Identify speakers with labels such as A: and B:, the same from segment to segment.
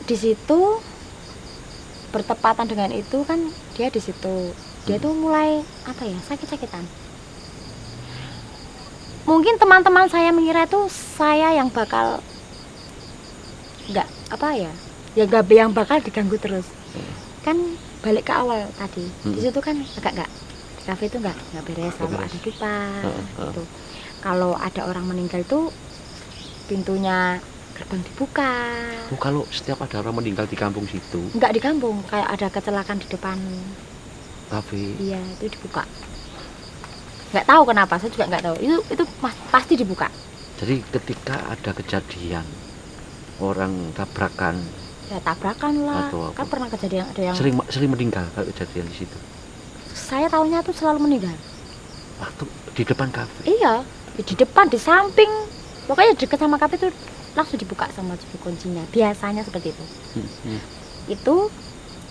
A: di situ bertepatan dengan itu kan dia di situ. Dia tuh mulai apa ya, sakit-sakitan. Mungkin teman-teman saya mengira itu saya yang bakal nggak apa ya, nggak yang bakal diganggu terus. Kan balik ke awal tadi, di situ kan agak nggak, di kafe itu nggak beres, selalu ada dupa gitu. Kalau ada orang meninggal itu pintunya gerbang dibuka.
B: Kalau setiap ada orang meninggal di kampung situ?
A: Nggak di kampung, kayak ada kecelakaan di depan
B: kafe.
A: Iya, itu dibuka. Nggak tahu kenapa, saya juga nggak tahu. Itu pasti dibuka.
B: Jadi ketika ada kejadian orang tabrakan,
A: ya tabrakan lah, kan pernah kejadian ada yang
B: sering meninggal kalau kejadian di situ.
A: Saya tahunya tuh selalu meninggal.
B: Waktu di depan kafe?
A: Iya, di depan, di samping, pokoknya deket sama kafe tuh langsung dibuka sama kuncinya. Biasanya seperti itu. Itu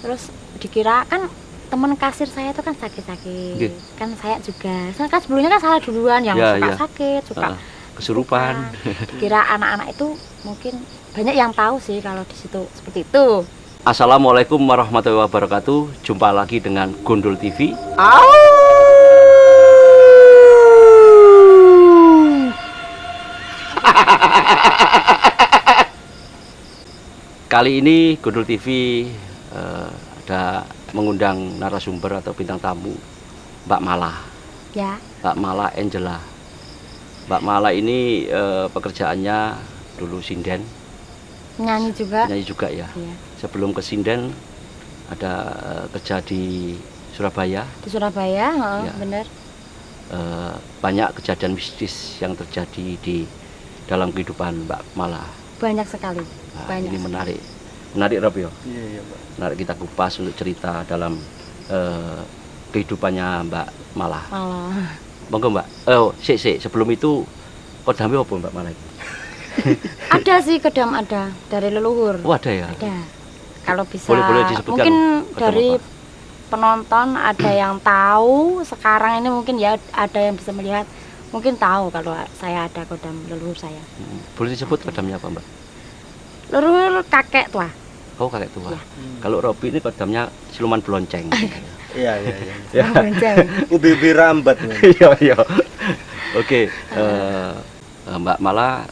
A: terus dikira kan teman kasir saya itu kan sakit-sakit, kan saya juga, kan sebelumnya kan saya duluan yang suka sakit, suka
B: kesurupan.
A: Kira anak-anak itu mungkin banyak yang tahu sih kalau di situ seperti itu.
B: Assalamualaikum warahmatullahi wabarakatuh. Jumpa lagi dengan Gondol TV. Kali ini Gondol TV ada mengundang narasumber atau bintang tamu, Mbak Mala.
A: Ya.
B: Mbak Mala Angela. Mbak Mala ini pekerjaannya dulu sinden.
A: Nyanyi juga.
B: Nyanyi juga ya. Iya. Sebelum ke sinden ada kerja di Surabaya.
A: Di Surabaya, ya. Bener.
B: Banyak kejadian mistis yang terjadi di dalam kehidupan Mbak Mala.
A: Banyak sekali.
B: Nah,
A: banyak.
B: Ini menarik. Menarik Rob ya?
C: Iya, Mbak.
B: Menarik kita kupas untuk cerita dalam kehidupannya Mbak Mala. Monggo Mbak. Sebelum itu kodamnya apa Mbak Mala?
A: Ada sih kedam, ada dari leluhur.
B: Oh ada ya?
A: Ada. Kalau bisa
B: boleh disebutkan
A: mungkin dari apa? Penonton ada yang tahu sekarang ini, mungkin ya ada yang bisa melihat, mungkin tahu kalau saya ada kodam leluhur saya.
B: Boleh disebut kodamnya apa Mbak?
A: Leluhur kakek tua.
B: Oh kakek tua. Ya. Kalau Robi ini kodamnya siluman belonceng.
C: Iya.
A: Ubi
C: rambat.
B: Iya. Oke, Mbak Mala,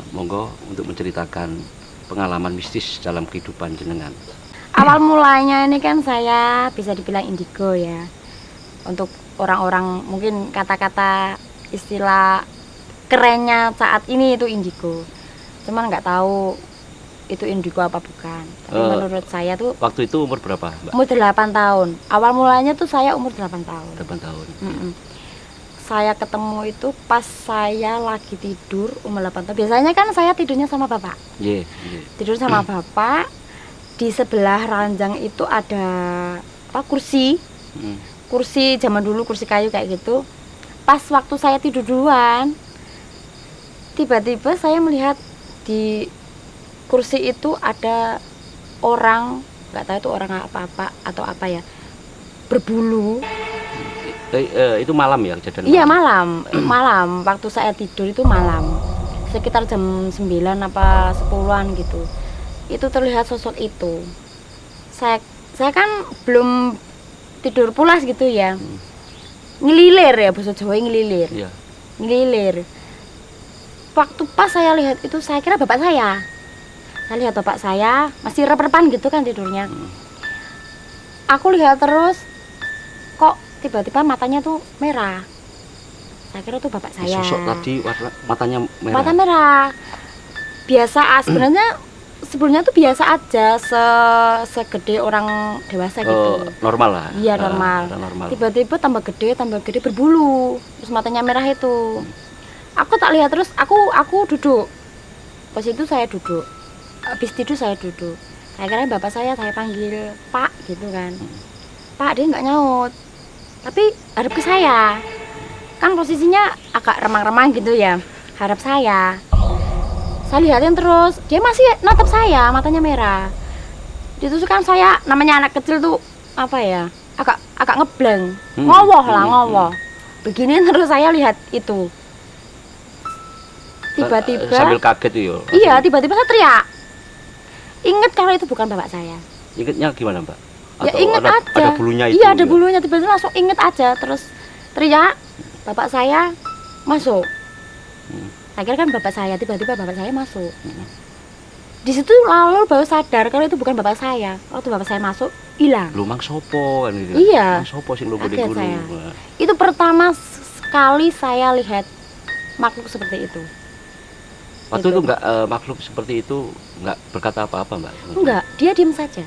B: monggo untuk menceritakan pengalaman mistis dalam kehidupan jenengan.
A: Awal mulanya ini kan saya bisa dibilang indigo ya. Untuk orang-orang mungkin kata-kata istilah kerennya saat ini itu indigo. Cuman nggak tahu itu indigo apa bukan. Tapi menurut saya tuh
B: waktu itu umur berapa, Mbak?
A: Umur 8 tahun. Awal mulanya tuh saya umur 8 tahun.
B: 8 tahun.
A: Saya ketemu itu pas saya lagi tidur umur 8 tahun. Biasanya kan saya tidurnya sama bapak.
B: Yeah.
A: Tidur sama bapak. Di sebelah ranjang itu ada kursi. Kursi zaman dulu, kursi kayu kayak gitu. Pas waktu saya tidur duluan, tiba-tiba saya melihat di kursi itu ada orang, nggak tahu itu orang apa atau apa ya, berbulu.
B: Itu malam ya kejadian?
A: Iya malam. Waktu saya tidur itu malam, sekitar jam 9 apa 10-an gitu. Itu terlihat sosok itu. Saya kan belum tidur pulas gitu ya. Ngelilir ya, bahasa Jawa ngelilir.
B: Iya.
A: Ngelilir. Waktu pas saya lihat itu, saya kira bapak saya. Saya lihat bapak saya masih rep-repan gitu kan tidurnya. Aku lihat terus, kok tiba-tiba matanya tuh merah. Saya kira tuh bapak saya.
B: Sosok tadi matanya merah.
A: Mata merah. Biasa sebelumnya tuh biasa aja, segede orang dewasa gitu.
B: Normal lah.
A: Iya normal. Tiba-tiba tambah gede berbulu. Terus matanya merah itu. Aku tak lihat terus, aku duduk. Pas itu saya duduk. Habis tidur saya duduk. Saya kira bapak saya panggil Pak gitu kan. Pak, dia nggak nyaut. Tapi hadap ke saya. Kan posisinya agak remang-remang gitu ya. Hadap saya. Saya lihatin terus, dia masih natap saya, matanya merah. Itu kan saya, namanya anak kecil tuh apa ya, agak ngebleng, ngowoh. Begini terus saya lihat itu. Tiba-tiba
B: sambil kaget ya.
A: Iya, tiba-tiba saya teriak. inget kalau itu bukan bapak saya.
B: Ingatnya gimana Mbak?
A: Ya
B: Atau
A: inget aja.
B: ada bulunya itu?
A: Iya ada
B: ya?
A: bulunya, tiba-tiba langsung inget aja. Terus teriak, bapak saya masuk. Akhirnya kan bapak saya, tiba-tiba bapak saya masuk. Di situ lalu baru sadar kalau itu bukan bapak saya. Waktu bapak saya masuk, hilang.
B: Lu mang sopo kan gitu.
A: Iya.
B: Mang sopo sing lu
A: Kaget
B: gulung.
A: saya. Itu pertama sekali saya lihat makhluk seperti itu.
B: Waktu
A: Gitu.
B: itu enggak makhluk seperti itu enggak berkata apa-apa Mbak?
A: Enggak, dia diam saja.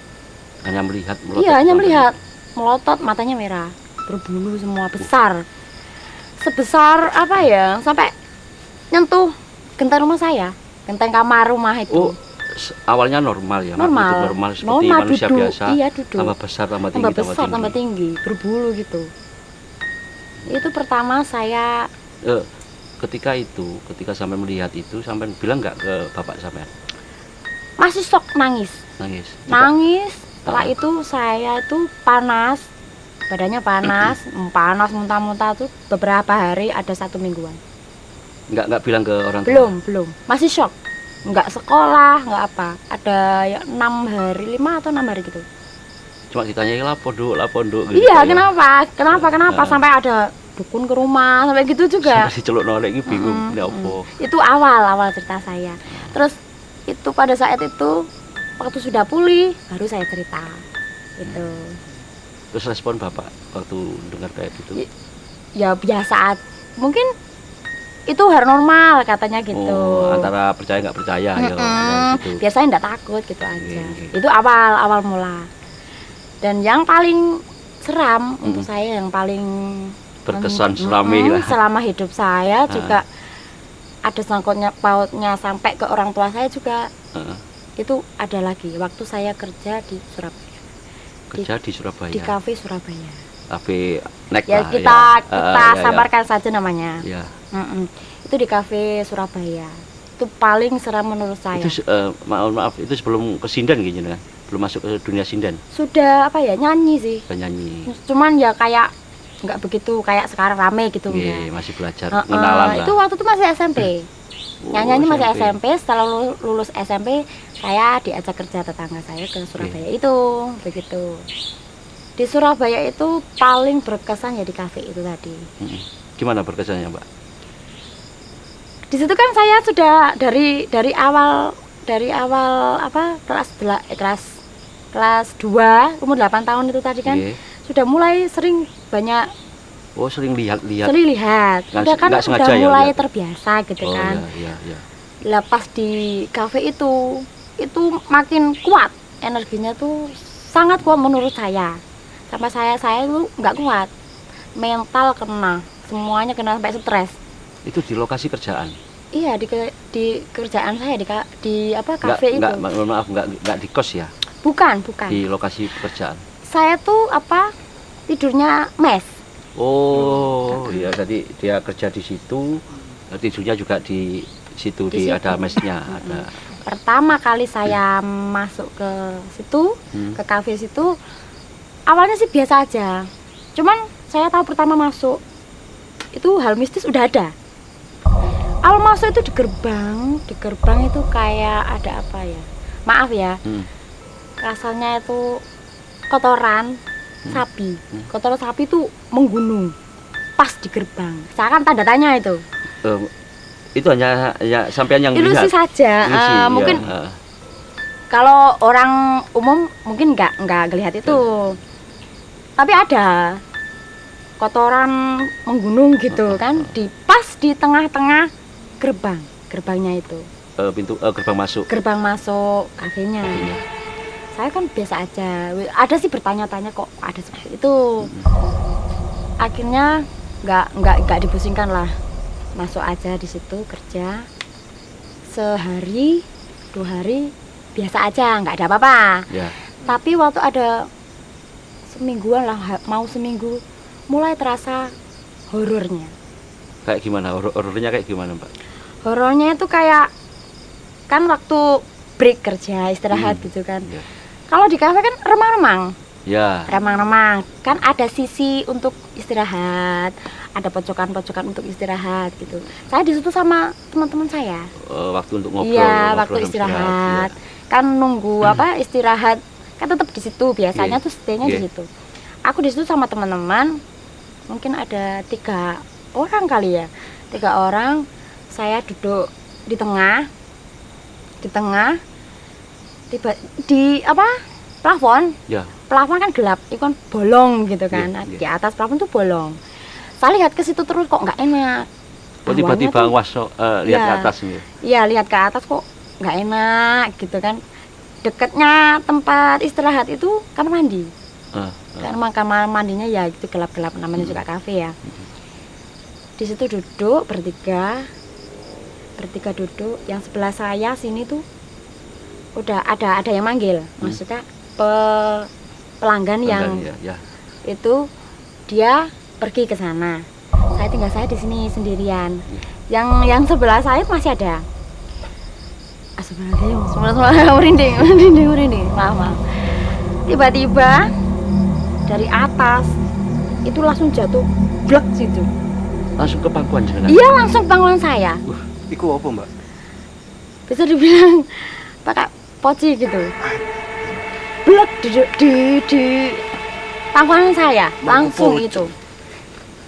B: Hanya melihat melotot.
A: Iya, hanya melihat, melotot, matanya merah, berbulu semua, besar. Sebesar apa ya? Sampai nyentuh genteng rumah saya, genteng kamar rumah itu.
B: Oh, awalnya normal ya,
A: Normal.
B: makhluk itu normal seperti
A: Normal,
B: manusia
A: duduk.
B: biasa.
A: Iya, duduk.
B: Tambah besar, tambah tinggi,
A: Tambah besar, tambah tinggi, berbulu gitu. Itu pertama saya
B: ketika sampai melihat itu, sampai bilang nggak ke bapak sampai
A: masih shock, nangis.
B: nangis.
A: Nangis. Setelah itu saya itu panas, badannya panas, panas muntah-muntah tuh beberapa hari, ada 1 mingguan.
B: Nggak bilang ke orang tua?
A: Belum, masih shock. Nggak sekolah, nggak apa. Ada ya 6 hari, 5 atau 6 hari gitu.
B: Cuma ditanyai lah pondok gitu.
A: Iya,
B: ya.
A: kenapa sampai ada dukun ke rumah, sampai gitu juga.
B: Sampai diceluk nolek iki bingung ini apa.
A: Itu awal cerita saya. Terus itu pada saat itu waktu sudah pulih baru saya cerita. Itu.
B: Terus respon bapak waktu dengar kayak gitu?
A: Ya biasa, mungkin itu hal normal katanya gitu.
B: Oh, antara percaya nggak percaya ya. Gitu.
A: Biasanya enggak takut gitu aja.
B: Iya.
A: Itu awal mula. Dan yang paling seram untuk saya, yang paling
B: Berkesan selami lah.
A: selama hidup saya juga ada sangkutnya pautnya sampai ke orang tua saya juga. Itu ada lagi waktu saya kerja di Surabaya.
B: Kerja di Surabaya.
A: Di kafe Surabaya.
B: Kafe nek
A: Ya
B: lah,
A: kita
B: ya.
A: samarkan saja namanya.
B: Ya.
A: Itu di kafe Surabaya. Itu paling seram menurut saya.
B: Itu maaf itu sebelum ke sinden gitu kan. Belum masuk ke dunia sinden.
A: Sudah apa ya, nyanyi sih.
B: Nyanyi.
A: Cuman ya kayak nggak begitu kayak sekarang rame gitu.
B: Iya, masih belajar kenalan lah.
A: Itu waktu itu masih SMP. Nyanyi masih SMP. Setelah lulus SMP saya diajak kerja tetangga saya ke Surabaya. Itu begitu. Di Surabaya itu paling berkesan ya di kafe itu tadi.
B: Gimana berkesannya Mbak?
A: Di situ kan saya sudah dari awal apa kelas 2 umur 8 tahun itu tadi kan sudah mulai sering banyak
B: sering lihat
A: udah kan udah mulai terbiasa gitu kan.
B: Iya.
A: Lepas di kafe itu makin kuat energinya tuh, sangat kuat menurut saya. Sampai saya itu nggak kuat, mental kena, semuanya kena sampai stres.
B: Itu di lokasi kerjaan?
A: Iya, di kerjaan saya di apa kafe itu.
B: Maaf, enggak di kos ya?
A: Bukan.
B: Di lokasi pekerjaan.
A: Saya tuh tidurnya mes.
B: Oh, iya, tadi dia kerja di situ, tidurnya juga di situ, ada mesnya, ada.
A: Pertama kali saya masuk ke situ, ke kafe situ, awalnya sih biasa aja. Cuman saya tahu pertama masuk itu hal mistis udah ada. Awal masuk itu di gerbang itu kayak ada apa ya? Maaf ya. Rasanya itu kotoran sapi. Kotoran sapi itu menggunung pas di gerbang. Saya kan tanda tanya itu.
B: Itu hanya sampean yang
A: ilusi
B: lihat
A: saja.
B: Ilusi,
A: mungkin kalau orang umum mungkin nggak lihat itu. Tapi ada kotoran menggunung gitu kan, pas di tengah-tengah gerbangnya itu. Gerbang masuk kafenya. Saya kan biasa aja. Ada sih bertanya-tanya kok ada seperti itu. Akhirnya nggak dipusingkan lah. Masuk aja di situ kerja. Sehari, 2 hari biasa aja, nggak ada apa-apa.
B: Ya.
A: Tapi waktu ada semingguan lah, mau seminggu, mulai terasa horornya.
B: Kayak gimana? Horornya kayak gimana, Mbak?
A: Horornya itu kayak kan waktu break kerja, istirahat gitu kan.
B: Ya.
A: Kalau di kafe kan remang-remang.
B: Ya.
A: Remang-remang. Kan ada sisi untuk istirahat, ada pojokan-pojokan untuk istirahat gitu. Saya di situ sama teman-teman saya.
B: Waktu untuk ngobrol.
A: Iya, waktu istirahat. kan nunggu apa istirahat kan tetap di situ biasanya tuh stay-nya di situ. Aku di situ sama teman-teman mungkin ada 3 orang kali ya, 3 orang. Saya duduk di tengah tiba di apa plafon plafon kan gelap, itu kan bolong gitu kan. Di atas plafon tuh bolong. Saya lihat ke situ terus kok nggak enak.
B: Tiba-tiba lihat ke atas nih.
A: Iya, lihat ke atas kok nggak enak gitu kan. Dekatnya tempat istirahat itu kamar mandi. Karena kamar mandinya ya gitu gelap-gelap, namanya juga kafe ya. Di situ duduk bertiga duduk. Yang sebelah saya sini tuh udah ada yang manggil, maksudnya pelanggan yang itu dia pergi ke sana. Saya di sini sendirian. Yang sebelah saya masih ada. Sebelah merinding. Maaf. Tiba-tiba dari atas itu langsung jatuh blek situ.
B: Langsung ke pangkuan jenengan?
A: Iya, langsung ke pangkuan saya.
C: Iku apa, Mbak?
A: Bisa dibilang pakai poci gitu. Blek di pangkuan saya, langsung itu.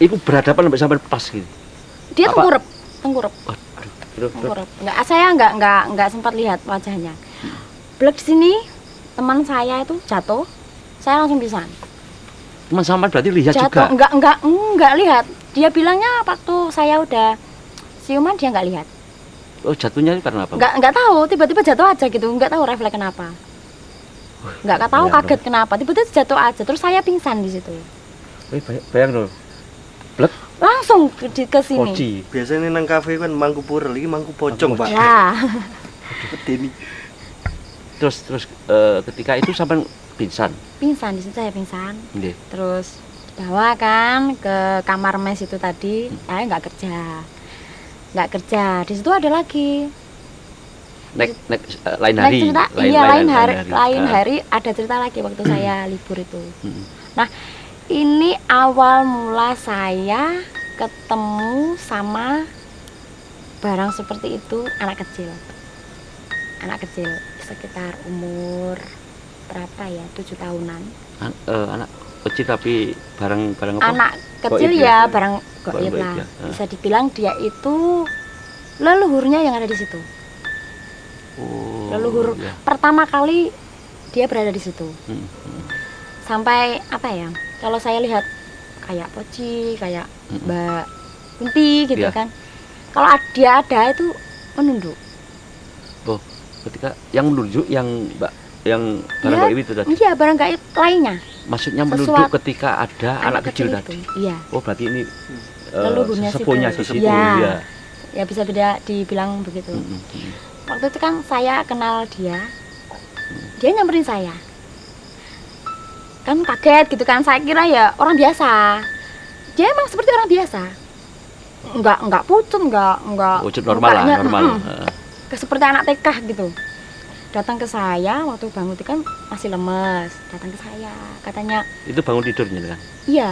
B: Iku berhadapan sampai pas gitu.
A: Dia tengkurap. Tengkurap. Saya nggak sempat lihat wajahnya. Blek di sini, teman saya itu jatuh. Saya langsung pingsan.
B: Teman sampean berarti lihat
A: jatuh,
B: juga?
A: Enggak lihat. Dia bilangnya waktu saya udah siuman dia nggak lihat.
B: Oh, jatuhnya karena apa?
A: Nggak tahu, tiba-tiba jatuh aja gitu, nggak tahu refleks kenapa. Nggak tahu kaget kenapa, tiba-tiba jatuh aja, terus saya pingsan di situ.
B: Bayang loh, blek
A: langsung ke sini.
B: Poci.
C: Biasanya nang kafe kan mangku purel, ini mangku pocong, Pak.
A: Ya.
C: Ini.
B: Terus ketika itu sampai pingsan.
A: Pingsan di situ saya pingsan.
B: Nggih.
A: Terus bawa kan ke kamar mes itu tadi, saya nggak kerja. Di situ ada lagi.
B: Lain hari.
A: Lain hari ada cerita lagi waktu saya libur itu. Nah, ini awal mula saya ketemu sama barang seperti itu anak kecil sekitar umur berapa ya, 7 tahunan.
B: Anak kecil tapi barang apa?
A: Anak kecil ya, barang gaib lah. Bisa dibilang dia itu leluhurnya yang ada di situ. Leluhur pertama kali dia berada di situ. Sampai apa ya? Kalau saya lihat kayak Poci, kayak Mbak Kunti gitu kan. Kalau dia ada itu menunduk.
B: Oh, ketika yang menunduk yang barang gaib itu tadi.
A: Iya, barang gaib lainnya.
B: Maksudnya menunduk ketika ada anak kecil tadi.
A: Iya.
B: Oh, berarti ini
A: leluhurnya
B: sesepuhnya
A: situ.
B: di situ ya.
A: Ya bisa dibilang begitu. Waktu itu kan saya kenal dia nyamperin saya. Kan kaget gitu kan, saya kira ya orang biasa. Dia emang seperti orang biasa. Enggak pucet, enggak
B: pucet normal lah, normal.
A: Seperti anak TK gitu. Datang ke saya waktu bangun itu kan masih lemes, datang ke saya. Katanya,
B: itu bangun tidurnya kan?
A: Iya,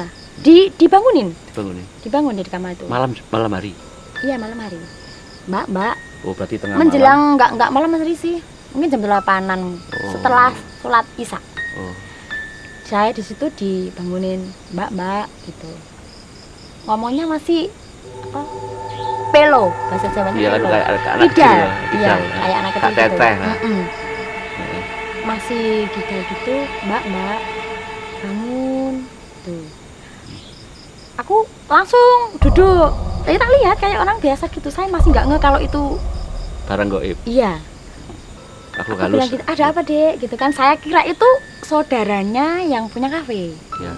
A: dibangunin di kamar itu.
B: Malam hari.
A: Iya, malam hari. Mbak.
B: Oh, berarti tengah
A: menjelang malam. Enggak malam hari sih. Mungkin jam 8-an setelah sholat Isya.
B: Oh.
A: Saya di situ dibangunin, Mbak gitu. Ngomongnya masih apa? Pelo, bahasa Jawa.
B: Iya kan kayak anak
A: kecil.
B: Iya,
A: kayak anak kecil gitu.
B: Teteh.
A: Masih gitu, Mbak, bangun. Tuh. Aku langsung duduk. Tak lihat kayak orang biasa gitu. Saya masih nggak nge kalau itu
B: barang gaib.
A: Iya.
B: Aku
A: bilang gitu, ada apa Dek? Gitu kan. Saya kira itu saudaranya yang punya kafe.
B: Ya.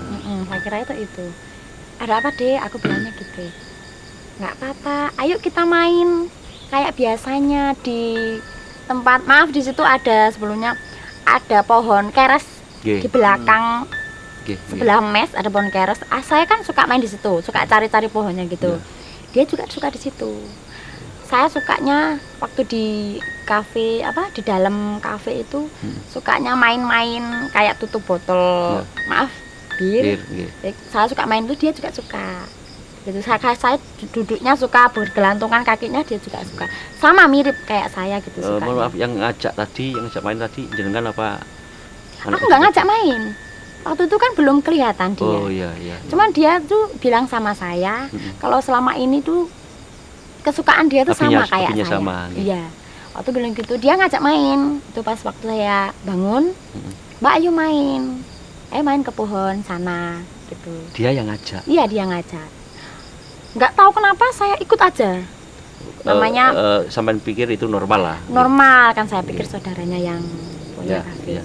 A: Saya kira itu. Ada apa Dek? Aku bilangnya gitu. Nggak apa-apa, ayo kita main kayak biasanya di tempat. Maaf, di situ ada sebelumnya ada pohon keres di belakang. Sebelah mes ada pohon keres. Saya kan suka main di situ, suka cari-cari pohonnya gitu. Dia juga suka di situ. Saya sukanya waktu di kafe di dalam kafe itu sukanya main-main kayak tutup botol. Maaf, bir. Saya suka main itu, dia juga suka. Gitu. Saya duduknya suka bergelantungan kakinya, dia juga suka. Sama mirip kayak saya gitu suka.
B: Maaf, yang ngajak main tadi jenengan apa?
A: Aku nggak ngajak main. Waktu itu kan belum kelihatan dia.
B: Oh iya.
A: Cuman dia tuh bilang sama saya, kalau selama ini tuh kesukaan dia tuh sama kayak saya.
B: Sama, gitu.
A: Iya. Waktu bilang gitu, dia ngajak main. Itu pas waktu saya bangun, Mbak ayo main. Ayo main ke pohon sana gitu.
B: Dia yang ngajak.
A: Iya, dia ngajak. Nggak tahu kenapa saya ikut aja. Namanya
B: sampean pikir itu normal lah.
A: Normal kan, saya pikir saudaranya yang punya kafe.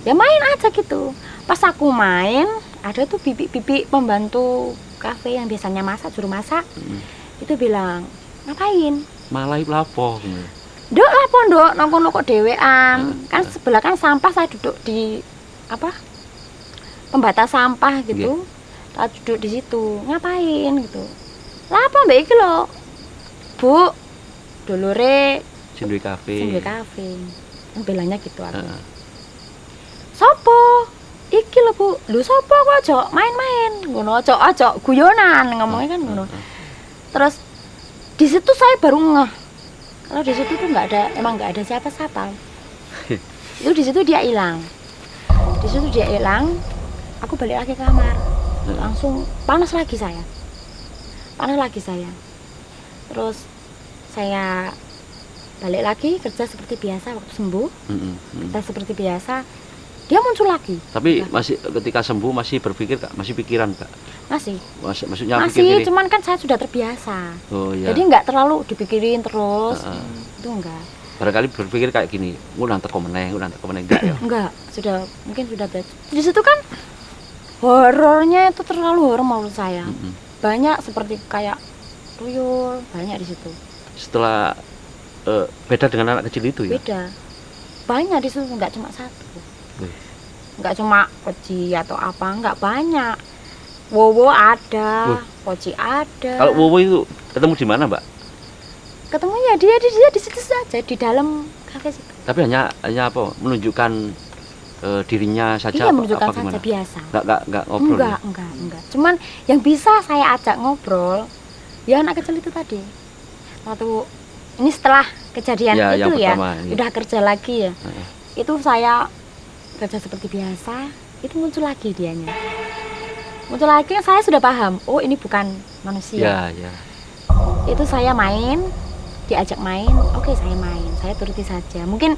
A: Ya main aja gitu. Pas aku main, ada tuh bibi pembantu kafe yang biasanya masak, suruh masak. Itu bilang, ngapain?
B: Malah lapo.
A: Dok lapo ndok, nongko dewean. Kan sebelah kan sampah, saya duduk di apa? Pembatas sampah gitu. Saya duduk di situ. Ngapain gitu? Lapo mbak iki lho. Bu, dulure
B: Sindui kafe.
A: Bilangnya gitu aku. Sopo? Iki lho Bu. Lho sopo kok aja main-main. Ngono aja guyonan ngomongnya kan ngono. Terus di situ saya baru ngeh. Kalau di situ tuh emang nggak ada siapa-siapa. Itu di situ dia hilang. Aku balik lagi ke kamar. Langsung panas lagi saya. Terus saya balik lagi kerja seperti biasa waktu sembuh. Kita seperti biasa. Dia muncul lagi.
B: Tapi masih ketika sembuh masih berpikir Kak? Masih pikiran Kak? Maksudnya
A: masih, cuman kan saya sudah terbiasa.
B: Oh iya.
A: Jadi nggak terlalu dipikirin terus. Itu enggak.
B: Barangkali berpikir kayak gini, ngundang teko meneh enggak ya?
A: Enggak, mungkin sudah di situ kan horornya itu terlalu horor menurut saya. Banyak seperti kayak tuyul, banyak di situ.
B: Setelah beda dengan anak kecil itu ya?
A: Beda. Banyak di situ, enggak cuma satu. Enggak cuma poci atau apa, enggak banyak. Wowo ada, poci ada.
B: Kalau Wowo itu ketemu di mana, Mbak?
A: Ketemunya dia di situ saja, di dalam kafe situ.
B: Tapi hanya apa? Menunjukkan dirinya saja.
A: Iya, menunjukkan
B: apa
A: saja
B: gimana?
A: biasa.
B: Enggak ngobrol.
A: Enggak. Cuman yang bisa saya ajak ngobrol ya anak kecil itu tadi. Waktu ini setelah kejadian
B: ya,
A: itu ya,
B: ini.
A: udah kerja lagi ya. Itu saya kerja seperti biasa, itu muncul lagi dianya. Muncul lagi, saya sudah paham, oh ini bukan manusia.
B: Ya.
A: Itu saya main, diajak main, oke saya main, saya turuti saja. Mungkin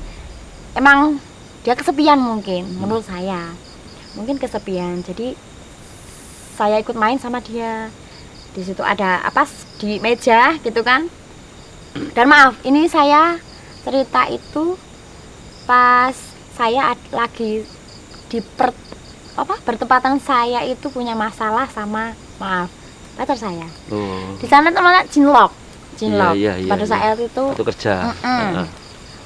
A: emang dia kesepian mungkin, menurut saya. Mungkin kesepian, jadi saya ikut main sama dia. Di situ ada apa di meja gitu kan. Dan maaf, ini saya cerita itu pas saya lagi di bertepatan saya itu punya masalah sama pacar saya. Di sana teman cinlok.
B: Iya,
A: pada saat itu
B: waktu kerja.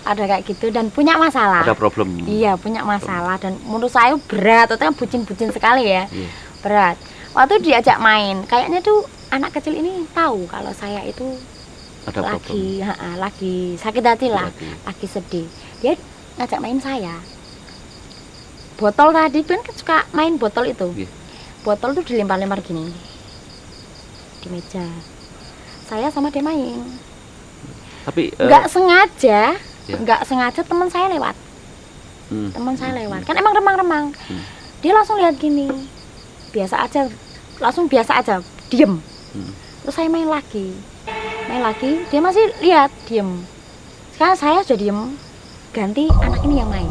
A: Ada kayak gitu dan punya masalah.
B: Ada problem.
A: Iya, punya masalah dan menurut saya berat, atau bucin-bucin sekali ya. Berat. Waktu diajak main, kayaknya tuh anak kecil ini tahu kalau saya itu
B: ada
A: lagi sakit hati lah, lagi sedih. Dia ngajak main saya. Botol tadi kan suka main botol itu. Botol tuh dilempar-lempar gini di meja. Saya sama dia main.
B: Tapi
A: nggak sengaja teman saya lewat. Kan emang remang-remang. Dia langsung lihat gini. Biasa aja, diem. Terus saya main lagi, dia masih lihat, diem. Sekarang saya sudah diem, ganti anak ini yang main.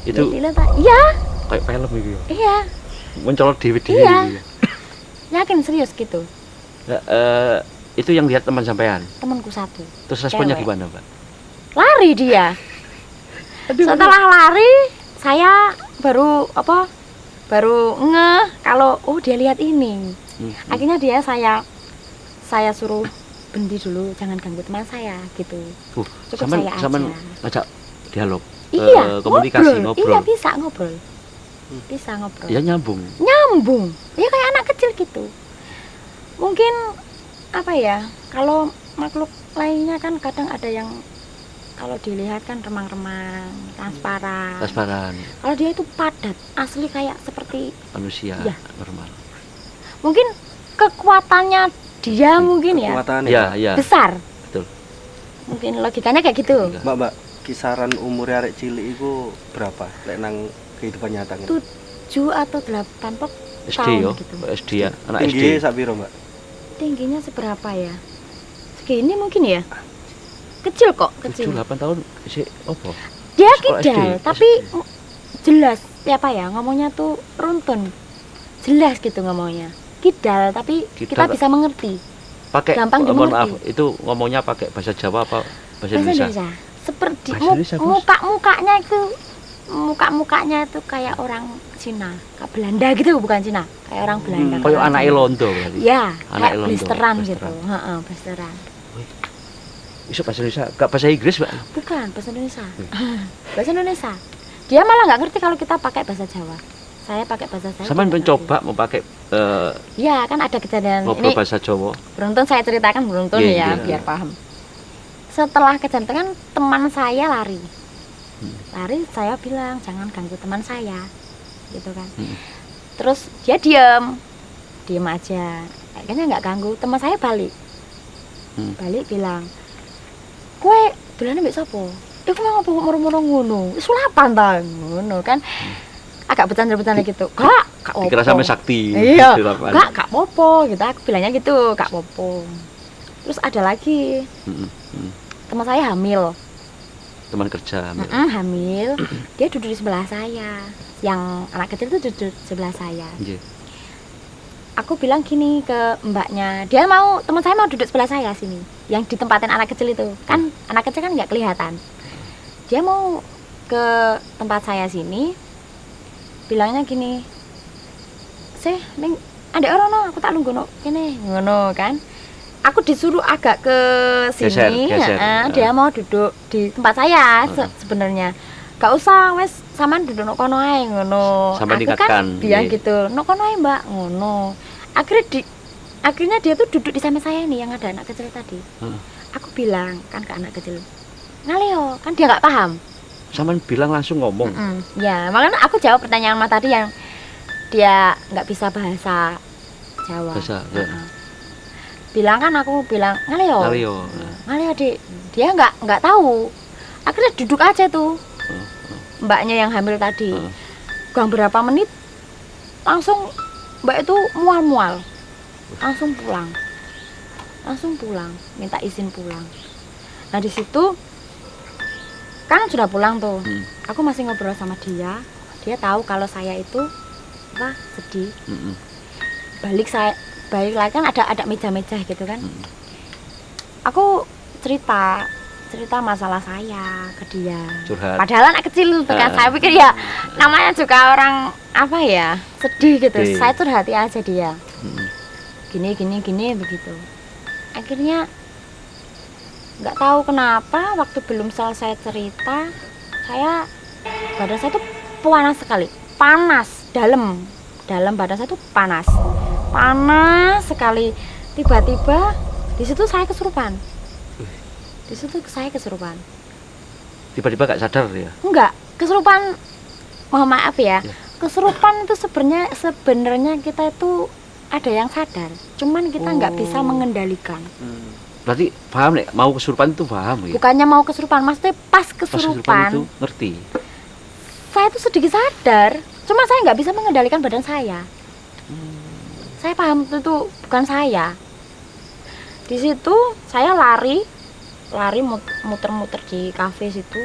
B: Itu
A: iya,
B: kayak film gitu ya?
A: Iya,
B: mencolot DVD
A: iya.
B: Gitu ya?
A: Yakin serius gitu.
B: Itu yang lihat teman sampean?
A: Temanku satu.
B: Terus responnya gimana, Mbak?
A: Lari dia. Setelah lari, saya baru ngeh kalau dia lihat ini. Akhirnya dia saya suruh berhenti dulu, jangan ganggu teman saya gitu. Cukup saya aja.
B: Ngajak dialog.
A: Iya,
B: komunikasi ngobrol.
A: Iya, bisa ngobrol.
B: Ya nyambung.
A: Ya kayak anak kecil gitu. Mungkin apa ya? Kalau makhluk lainnya kan kadang ada yang kalau dilihat kan remang-remang, transparan. Kalau dia itu padat, asli kayak seperti
B: manusia
A: ya.
B: Normal.
A: Mungkin kekuatannya dia mungkin ya
C: Kekuatannya.
B: Ya, ya.
A: besar.
B: Betul.
A: Mungkin logikanya kayak gitu.
C: Mbak, kisaran umur arek cilik iku berapa? Lek nang kehidupan nyata ngene.
A: 7 atau 8 pok
B: SD
A: tahun
B: yo,
A: gitu.
B: SD ya, anak
C: Tinggi
B: SD.
C: sak piro, Mbak?
A: Tingginya seberapa ya? Segini mungkin ya. Kecil kok,
B: 7
A: kecil.
B: 8 tahun sih opo?
A: Dia
B: Sekolah
A: kidal,
B: SD.
A: tapi jelas apa ya ngomongnya tuh runtun. Jelas gitu ngomongnya. Kidal, tapi kita
B: Kidal.
A: bisa mengerti.
B: Pakai
A: Gampang
B: mohon
A: dimengerti.
B: maaf, itu ngomongnya pakai bahasa Jawa apa bahasa
A: Bahasa
B: Indonesia?
A: Indonesia. Seperti
B: Bahasa Indonesia, Bos.
A: muka-mukanya itu kayak orang Cina, kayak Belanda gitu, bukan Cina, kayak orang Belanda.
B: Kayak
A: kayak
B: anak
A: Cina.
B: Londo berarti.
A: Ya,
B: Anak
A: kayak
B: Londo,
A: blisteran gitu.
B: blisteran.
A: Heeh, blisteran.
B: Iso bahasa Indonesia, enggak bahasa Inggris, Mbak.
A: Bukan bahasa Indonesia. Bahasa Indonesia. Dia malah nggak ngerti kalau kita pakai bahasa Jawa. Saya pakai bahasa Jawa.
B: Sama
A: dia nggak
B: mencoba mau pakai
A: ngerti. Ya, kan ada kejadian
B: ngobrol
A: ini.
B: bahasa Jawa.
A: Beruntun saya ceritakan beruntun
B: Iya,
A: ya,
B: iya.
A: biar paham. Setelah kejantengan teman saya lari. Lari, saya bilang jangan ganggu teman saya. Gitu kan. Terus dia diam aja. Kayaknya nggak ganggu. Teman saya balik. Balik bilang, "Kowe dolane mbek sapa?" "Iku mau ngopo moro-moro ngono? Sulapan ta ngono kan." Agak bercanda-bercanda gitu. Kak
B: Dikira
A: opo.
B: sampe sakti.
A: Iya,
B: di lapangan.
A: kak popo gitu, aku bilangnya gitu, kak popo. Terus ada lagi, teman saya hamil,
B: Teman kerja. ambil.
A: hamil, dia duduk di sebelah saya, yang anak kecil itu duduk sebelah saya.
B: Nggih.
A: Aku bilang gini ke mbaknya, dia mau, teman saya mau duduk sebelah saya sini, yang ditempatin anak kecil itu, kan anak kecil kan nggak kelihatan. Dia mau ke tempat saya sini, bilangnya gini, ning adek ora no, aku tak lungguh no kene ngono kan. Aku disuruh agak ke sini,
B: Geser.
A: dia mau duduk di tempat saya sebenarnya. Gak usah wes sampean duduk no kono ae ngono.
B: Sampai
A: Aku
B: diingatkan,
A: kan bilang
B: iya.
A: gitu, no kono ae Mbak ngono. Akhirnya dia tuh duduk di samping saya nih yang ada anak kecil tadi. Aku bilang kan ke anak kecil, "Ngaleo," kan dia nggak paham.
B: Saman bilang langsung ngomong.
A: Ya, makanya aku jawab pertanyaan Mas tadi yang dia nggak bisa bahasa Jawa.
B: Bahasa, ya.
A: Bilang kan aku bilang ngaleo.
B: Ngaleo.
A: Ngaleo Dik. Dia nggak tahu. Akhirnya duduk aja tuh. Mbaknya yang hamil tadi. Gang berapa menit langsung Mbak itu mual-mual. Langsung pulang. Minta izin pulang. Nah, di situ kan sudah pulang tuh. Aku masih ngobrol sama dia. Dia tahu kalau saya itu sedih. Balik lagi kan ada meja-meja gitu kan. Aku cerita masalah saya ke dia.
B: Curhat.
A: Padahal anak kecil tuh kan. Saya pikir ya namanya juga orang sedih gitu.
B: Sedih.
A: Saya curhati aja dia. Gini begitu. Akhirnya nggak tahu kenapa waktu belum selesai cerita, badan saya tuh panas sekali. Dalam badan saya tuh panas sekali. Tiba-tiba di situ saya kesurupan.
B: Tiba-tiba gak sadar ya.
A: Enggak, kesurupan. Mohon maaf ya. Kesurupan itu sebenarnya kita itu ada yang sadar. Cuman kita nggak bisa mengendalikan.
B: Berarti paham nih, mau kesurupan itu paham ya.
A: Bukannya mau kesurupan, maksudnya pas
B: Pas kesurupan itu
A: kesurupan.
B: ngerti.
A: Saya tuh sedikit sadar. Cuma saya nggak bisa mengendalikan badan saya. Saya paham itu bukan saya. Di situ saya lari muter-muter di kafe situ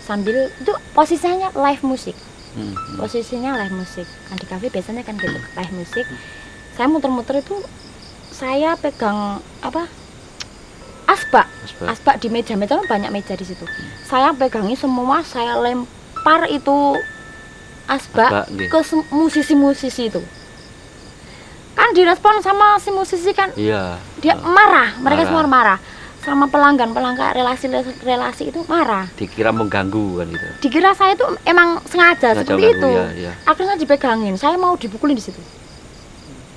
A: sambil itu posisinya live musik. Kan di kafe biasanya kan gitu, live musik. Saya muter-muter itu saya pegang asbak di meja-meja, banyak meja di situ. Saya pegangi semua, saya lempar itu asbak
B: nggih.
A: ke musisi-musisi itu. Kan direspon sama si musisi kan.
B: Iya.
A: Dia marah, mereka
B: Marah.
A: semua marah. Sama pelanggan relasi itu marah.
B: Dikira mengganggu kan itu.
A: Dikira saya itu emang sengaja
B: Sengaja
A: seperti
B: mengganggu,
A: itu.
B: ya.
A: Akhirnya dipegangin, saya mau dipukulin di situ.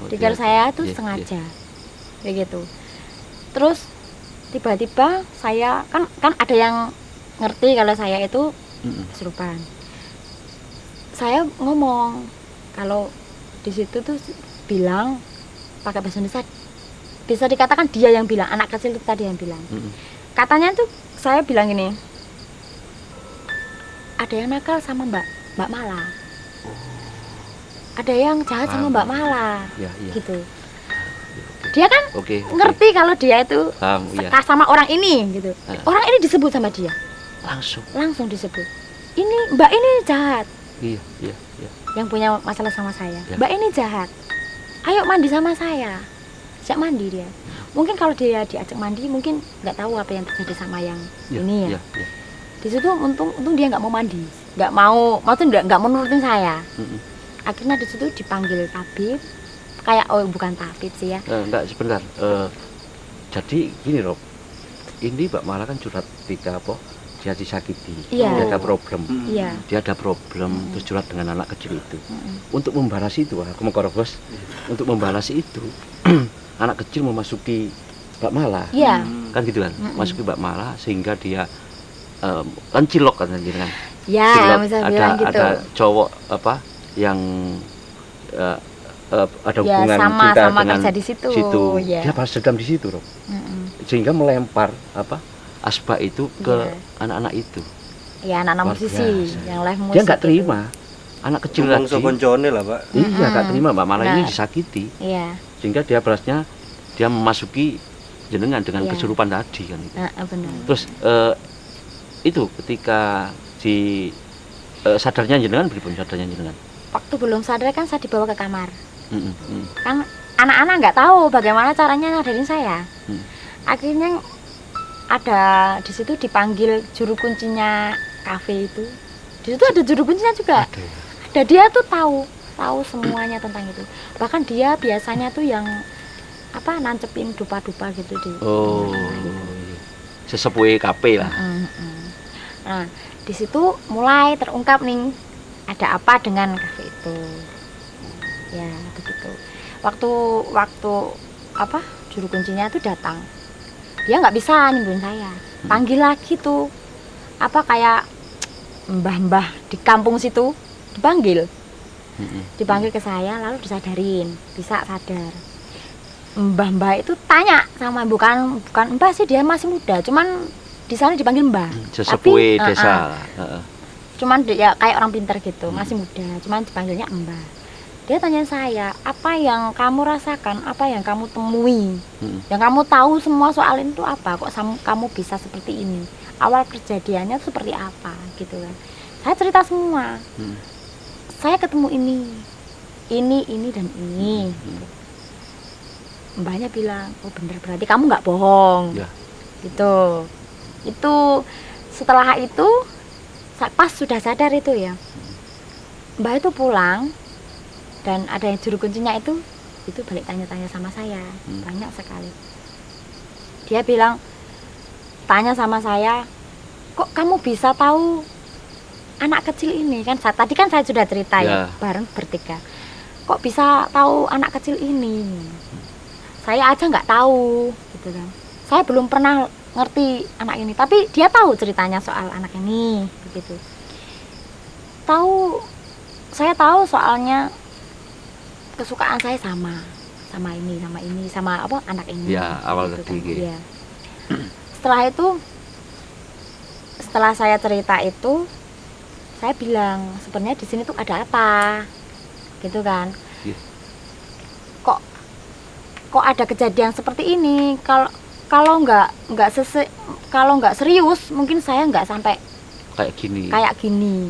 A: Dikira saya itu
B: Iya,
A: sengaja. Begitu. Terus tiba-tiba saya kan ada yang ngerti kalau saya itu kesurupan. Saya ngomong kalau di situ tuh bilang pakai bahasa Indonesia. Bisa dikatakan dia yang bilang, anak kecil itu tadi yang bilang. Katanya tuh saya bilang gini, ada yang nakal sama Mbak Mala, ada yang jahat sama Mbak Mala, gitu. Dia kan ngerti kalau dia itu suka sama orang ini, gitu. Orang ini disebut sama dia, langsung disebut. Ini Mbak ini jahat.
B: Iya.
A: Yang punya masalah sama saya, Mbak ini jahat. Ayo mandi sama saya. Sejak mandi dia. Mungkin kalau dia diajak mandi, mungkin nggak tahu apa yang terjadi sama yang ini ya. Di situ untung dia nggak mau mandi, maksudnya nggak mau nurutin saya. Akhirnya di situ dipanggil tabib, kayak bukan tabib sih ya.
B: Enggak, sebentar. Jadi gini Rob, ini Mbak Mala kan curhat ketika dia disakiti, dia ada problem, dia ada problem, terus curhat dengan anak kecil itu. Untuk membalas itu, aku mau korobos, untuk membalas itu, anak kecil memasuki Mbak Mala, kan gitu kan, masuki Mbak Mala sehingga dia kan cilok kan kan, ada cowok yang ada hubungan cinta dengan situ. Dia balas dendam di situ, Rob. Sehingga melempar asbak itu ke anak-anak itu.
A: Ya, anak-anak musisi yang live musik.
B: Dia nggak terima. Anak kecil lagi.
C: Koncone lah, Pak.
B: Iya, nggak terima Mbak Mala ini disakiti.
A: Iya.
B: Sehingga dia balasnya dia memasuki jenengan dengan kesurupan tadi kan.
A: Benar.
B: Terus itu ketika sadarnya jenengan berapa sadarnya jenengan?
A: Waktu belum sadar kan saya dibawa ke kamar. Kan anak-anak nggak tahu bagaimana caranya nyadarin saya. Akhirnya ada di situ dipanggil juru kuncinya kafe itu. Di situ ada juru kuncinya juga. Ada dia tuh tahu semuanya tentang itu. Bahkan dia biasanya tuh yang nancepin dupa-dupa gitu di.
B: Sesepuh kafe lah.
A: Nah, di situ mulai terungkap nih ada apa dengan kafe itu. Ya, begitu. Waktu juru kuncinya tuh datang. Dia nggak bisa nyembuhin saya. Panggil lagi tuh kayak mbah-mbah di kampung situ dipanggil. Dipanggil ke saya lalu disadarin, bisa sadar. Mbah-mbah itu tanya sama bukan mbah sih, dia masih muda, cuman di sana dipanggil mbah.
B: Sesepuh desa.
A: Cuman ya kayak orang pintar gitu, masih muda, cuman dipanggilnya mbah. Dia tanya saya, apa yang kamu rasakan, apa yang kamu temui, yang kamu tahu semua soal itu apa, kok kamu bisa seperti ini, awal kejadiannya seperti apa, gitu kan. Saya cerita semua, saya ketemu ini dan ini. Mbahnya bilang, oh bener berarti kamu nggak bohong, gitu. Itu setelah itu, pas sudah sadar itu ya, Mbah itu pulang. Dan ada yang juru kuncinya itu balik tanya-tanya sama saya, banyak sekali. Dia bilang, tanya sama saya, kok kamu bisa tahu anak kecil ini kan? Tadi kan saya sudah cerita ya, bareng bertiga. Kok bisa tahu anak kecil ini? Saya aja nggak tahu, gitu kan. Saya belum pernah ngerti anak ini, tapi dia tahu ceritanya soal anak ini, begitu. Saya tahu soalnya. Kesukaan saya sama ini sama anak ini.
B: Ya, awal tadi.
A: Ya. Setelah saya cerita itu, saya bilang sebenarnya di sini tuh ada apa, gitu kan? Kok ada kejadian seperti ini? Kalau nggak serius, mungkin saya nggak sampai kayak gini.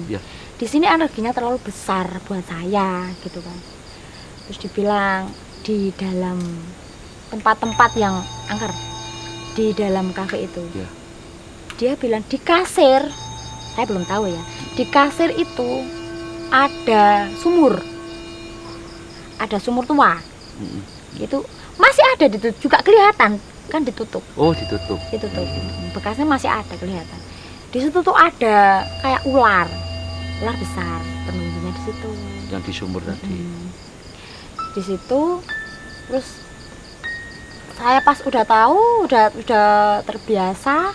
A: Ya. Di sini energinya terlalu besar buat saya, gitu kan? Terus dibilang di dalam tempat-tempat yang angker di dalam kafe itu, dia bilang di kasir, saya belum tahu ya, di kasir itu ada sumur tua, itu masih ada juga kelihatan kan, ditutup.
B: Ditutup.
A: Bekasnya masih ada kelihatan. Di situ tuh ada kayak ular besar penunggunya di situ.
B: Yang di sumur tadi.
A: Di situ, terus saya pas udah tahu, udah terbiasa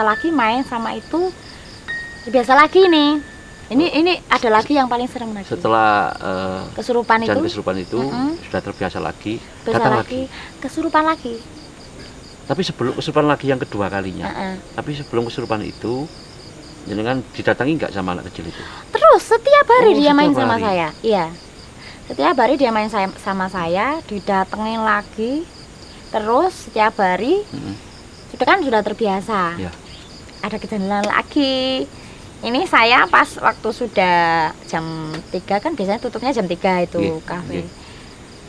A: lagi main sama itu, terbiasa lagi nih. Ini ada lagi yang paling serem lagi.
B: Setelah
A: kesurupan
B: itu sudah terbiasa lagi,
A: Biasa
B: datang
A: lagi, kesurupan lagi.
B: Tapi sebelum kesurupan lagi yang kedua kalinya. Tapi sebelum kesurupan itu, jenengan didatangi nggak sama anak kecil itu?
A: Terus setiap hari dia main
B: setiap
A: sama
B: hari.
A: saya. Iya. Setiap hari dia main sama saya, didatengin lagi. Terus setiap hari sudah terbiasa.
B: Ya.
A: Ada kejadian lagi. Ini saya pas waktu sudah jam 3 kan biasanya tutupnya jam 3 itu kafe.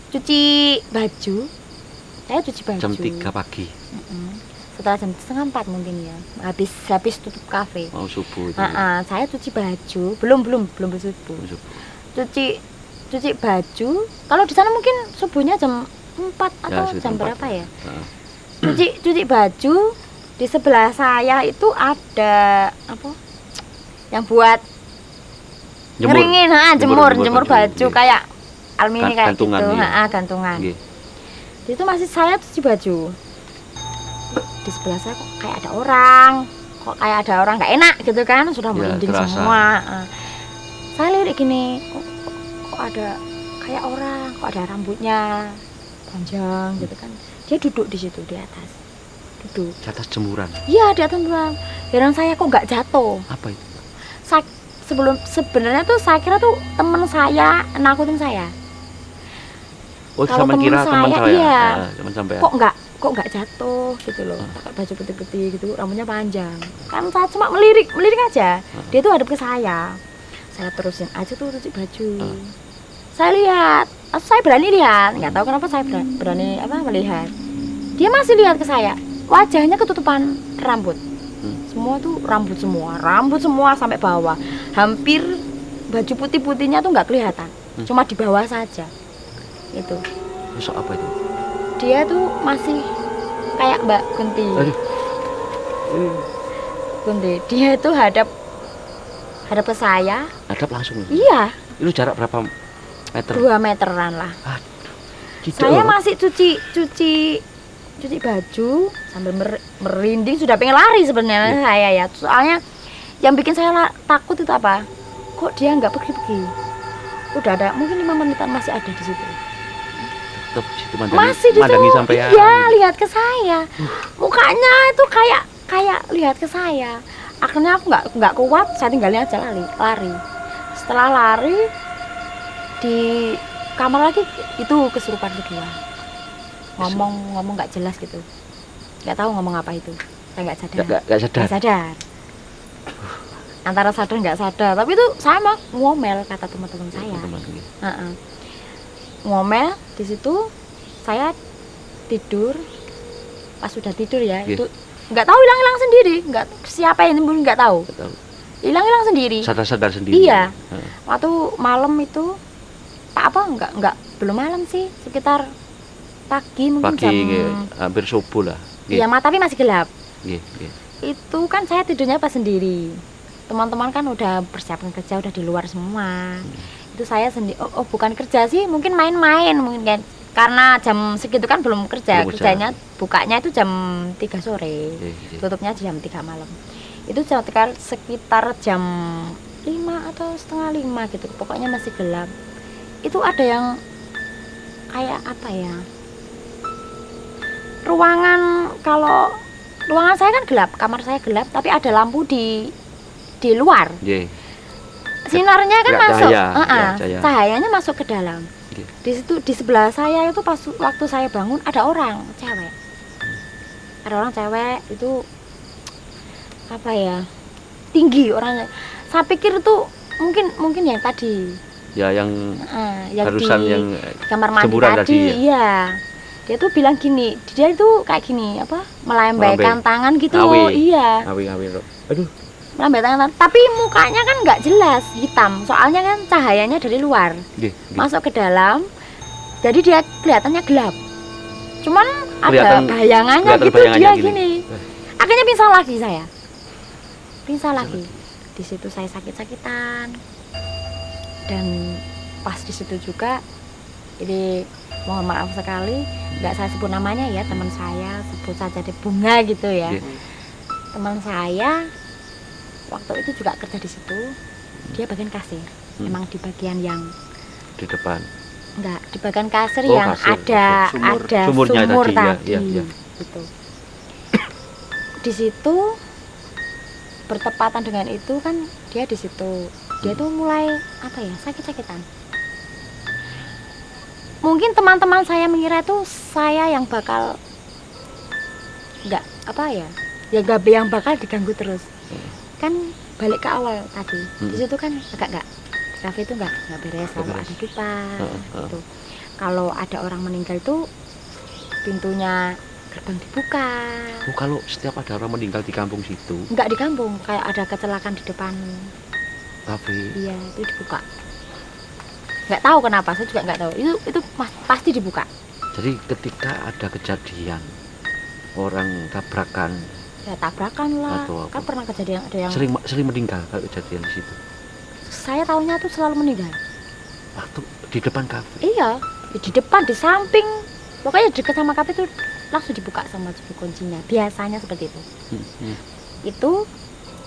A: Cuci baju. Saya cuci baju.
B: Jam 3 pagi.
A: Setelah jam 3:30 mungkin ya. Habis tutup kafe.
B: Mau subuh itu.
A: Saya cuci baju, belum subuh. Cuci baju. Kalau di sana mungkin subuhnya jam 4 atau jam 4. Berapa ya? Cuci baju. Di sebelah saya itu ada apa? Yang buat ngeringin, jemur baju kayak almini kayak gitu, gantungan. Itu masih saya cuci baju. Di sebelah saya kok kayak ada orang nggak enak gitu kan, sudah merinding semua. Saya lirik gini, kok ada kayak orang, kok ada rambutnya panjang gitu kan. Dia duduk di situ di atas, duduk.
B: Di atas jemuran.
A: Iya, di atas jemuran. Heran saya kok nggak jatuh.
B: Apa itu?
A: Sebenarnya tuh saya kira tuh teman saya nakutin saya.
B: Oh, sama kira teman saya.
A: Iya.
B: Teman sampai.
A: Kok nggak jatuh gitu loh. Pakai baju putih-putih gitu, rambutnya panjang. Kan saya cuma melirik aja. Dia tuh hadap ke saya. Saya terusin aja tuh cuci baju. Saya lihat, saya berani lihat. Nggak tahu kenapa saya berani melihat. Dia masih lihat ke saya. Wajahnya ketutupan rambut. Semua tuh rambut semua sampai bawah. Hampir baju putih-putihnya tuh nggak kelihatan, cuma di bawah saja. Itu.
B: Sosok apa itu?
A: Dia tuh masih kayak Mbak Kunti. Kunti. Dia itu hadap ke saya.
B: Hadap langsung.
A: Iya.
B: Itu jarak berapa meter?
A: 2 meteran lah. Saya masih cuci baju sambil merinding, sudah pengen lari sebenarnya saya ya. Soalnya yang bikin saya takut itu apa? Kok dia nggak pergi-pergi? Udah ada mungkin 5 menitan masih ada di situ. Masih di situ. Iya, lihat ke saya. Mukanya itu kayak lihat ke saya. Akhirnya aku nggak kuat, saya tinggalin aja lari. Setelah lari di kamar lagi itu kesurupan kedua. Ngomong nggak jelas gitu, nggak tahu ngomong apa itu, saya nggak sadar. Antara sadar nggak sadar, tapi itu saya mah ngomel kata teman-teman saya. Ngomel di situ, saya tidur. Pas sudah tidur ya, itu nggak tahu hilang sendiri, nggak siapa yang timbul nggak tahu. Hilang sendiri.
B: Sadar sendiri.
A: Iya. Waktu malam itu nggak belum malam sih, sekitar pagi mungkin jam
B: hampir subuh lah.
A: Iya, tapi masih gelap.
B: Itu
A: kan saya tidurnya pas sendiri. Teman-teman kan udah persiapan kerja, udah di luar semua. Itu saya sendiri. Oh, bukan kerja sih, mungkin main-main mungkin kan. Karena jam segitu kan belum kerja. Kerjanya bukanya itu jam 3 sore. Tutupnya jam 3 malam. Itu sekitar jam 5 atau setengah 5 gitu. Pokoknya masih gelap. Itu ada yang kayak apa ya? Ruangan saya kan gelap, kamar saya gelap, tapi ada lampu di luar. Sinarnya kan masuk, cahayanya masuk ke dalam. Di situ di sebelah saya itu pas waktu saya bangun ada orang cewek. Ada orang cewek itu apa ya? Tinggi orangnya. Saya pikir itu mungkin yang tadi.
B: Ya yang barusan yang
A: kamar mandi tadi, iya. Dia tuh bilang gini, dia itu kayak gini melambaikan tangan gitu. Iya.
B: Aduh.
A: Melambaikan tangan, tapi mukanya kan nggak jelas, hitam. Soalnya kan cahayanya dari luar masuk ke dalam, jadi dia kelihatannya gelap. Cuman ada bayangannya gitu, dia gini. Akhirnya pingsan lagi saya. Di situ saya sakit-sakitan. Dan pas di situ juga, ini mohon maaf sekali, nggak saya sebut namanya ya, teman saya, sebut saja di Bunga gitu ya. Teman saya waktu itu juga kerja di situ. dia bagian kasir. Emang di bagian yang
B: di depan.
A: Enggak, di bagian kasir
B: Oh,
A: yang
B: kasir,
A: ada
B: Sumurnya
A: sumur
B: tadi,
A: tadi.
B: ya.
A: Gitu. Di situ bertepatan dengan itu kan dia di situ. Dia tuh mulai apa ya? Sakit-sakitan. Mungkin teman-teman saya mengira itu saya yang bakal enggak apa ya? Ya gak yang bakal diganggu terus. Kan balik ke awal tadi. Di situ kan enggak di kafe itu enggak beres, selalu ada dupa gitu. Kalau ada orang meninggal itu pintunya gerbang dibuka.
B: Oh, kalau setiap ada orang meninggal di kampung situ?
A: Enggak di kampung, kayak ada kecelakaan di depan
B: kafe.
A: Iya, itu dibuka. Nggak tahu kenapa, saya juga nggak tahu. Itu pasti dibuka.
B: Jadi ketika ada kejadian orang tabrakan,
A: ya tabrakan lah. Kan pernah kejadian ada yang
B: sering meninggal kalau kejadian di situ.
A: Saya tahunya tuh selalu meninggal.
B: Waktu di depan kafe.
A: Iya, di depan, di samping. Pokoknya dekat sama kafe itu langsung dibuka sama kuncinya. Biasanya seperti itu. Itu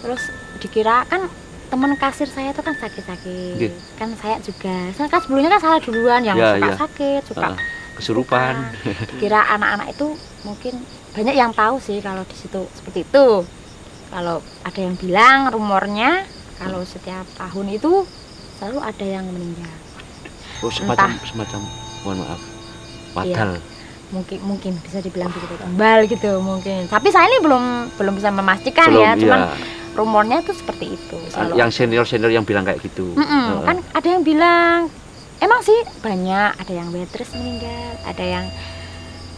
A: terus dikira kan teman kasir saya itu kan sakit-sakit. Kan saya juga. Kan sebelumnya kan saya duluan yang suka sakit, suka
B: kesurupan.
A: Dikira anak-anak itu mungkin banyak yang tahu sih kalau di situ seperti itu. Kalau ada yang bilang rumornya kalau setiap tahun itu selalu ada yang meninggal.
B: Oh, semacam mohon maaf. Wadal.
A: Iya, mungkin bisa dibilang begitu, kembal gitu mungkin. Tapi saya ini belum bisa memastikan ya, cuman rumornya itu seperti itu.
B: Yang senior yang bilang kayak gitu.
A: Kan ada yang bilang emang sih banyak, ada yang waitress meninggal, ada yang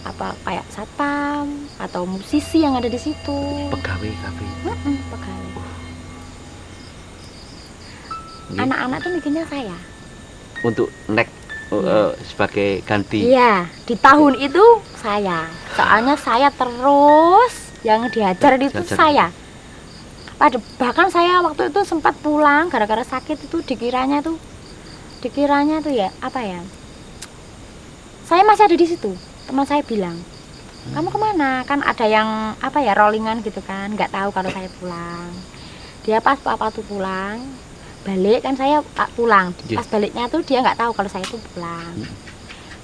A: apa kayak satpam atau musisi yang ada di situ.
B: Pegawai kafe.
A: Pegawai. Anak-anak tuh mikirnya saya.
B: Untuk sebagai ganti.
A: Iya, di tahun itu saya. Soalnya saya terus yang diajar itu saya. Bahkan saya waktu itu sempat pulang gara-gara sakit itu dikiranya tuh ya apa ya? Saya masih ada di situ. Teman saya bilang, kamu kemana? Kan ada yang apa ya rollingan gitu kan, nggak tahu kalau saya pulang. Dia pas papa tuh pulang. Balik kan saya pulang, pas baliknya tuh dia nggak tahu kalau saya tuh pulang.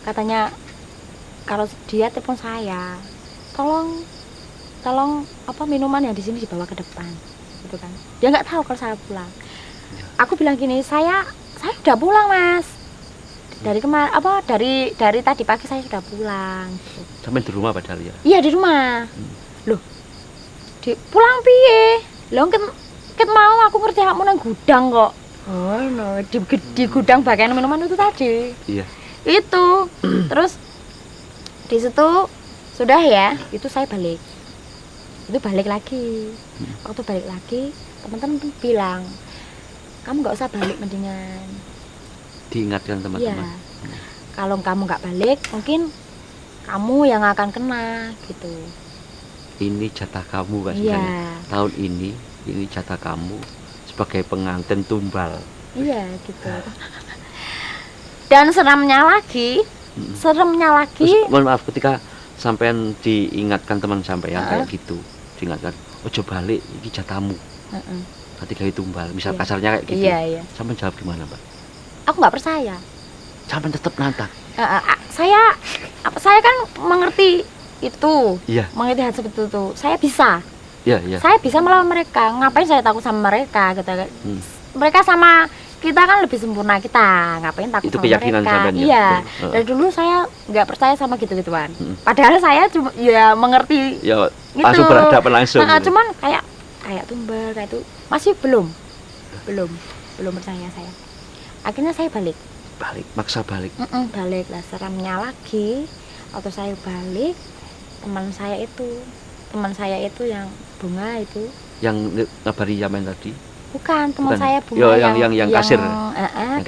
A: Katanya kalau dia telepon saya, tolong apa minuman yang di sini dibawa ke depan, gitu kan. Dia nggak tahu kalau saya pulang. Aku bilang gini, saya udah pulang mas. Dari kemarin dari tadi pagi saya sudah pulang. Gitu.
B: Sampai di rumah padahal ya?
A: Iya di rumah. Loh, pulang piye? Loh kan mau aku kerja kamu nang gudang kok. Oh no, di gudang bagian minuman itu tadi. Iya. Itu. Terus di situ sudah ya, itu saya balik. Itu balik lagi. Waktu balik lagi, teman-teman tuh bilang, "Kamu nggak usah balik mendingan."
B: Diingatkan teman-teman.
A: Iya. Kalau kamu nggak balik, mungkin kamu yang akan kena gitu.
B: Ini jatah kamu kan?
A: Iya.
B: Tahun ini jatah kamu sebagai pengantin tumbal.
A: Iya gitu. Dan seremnya lagi,
B: Terus, mohon maaf ketika sampean diingatkan teman sampean kayak gitu, diingatkan, ojo balik, ini jatahmu. Nanti gawe tumbal, misal kasarnya kayak gitu.
A: Iya.
B: Sampean jawab gimana, Mbak?
A: Aku nggak percaya.
B: Sampean tetap nantang.
A: Saya kan mengerti itu, mengerti hal seperti itu. Saya bisa.
B: Iya.
A: Saya bisa melawan mereka. Ngapain saya takut sama mereka? Gitu. Mereka sama kita kan lebih sempurna, kita ngapain takut
B: itu
A: sama
B: keyakinan
A: mereka?
B: Sampean,
A: iya. Dari dulu saya nggak percaya sama gitu-gituan. Padahal saya cuma ya mengerti.
B: Ya
A: gitu.
B: langsung berhadapan langsung.
A: Cuman kayak tumbal kayak itu masih belum percaya saya. Akhirnya saya
B: maksa balik.
A: Balik lah, seremnya lagi. Waktu saya balik, teman saya itu yang bunga itu
B: yang ngabari Yamen tadi
A: bukan teman saya bunga
B: yang kasir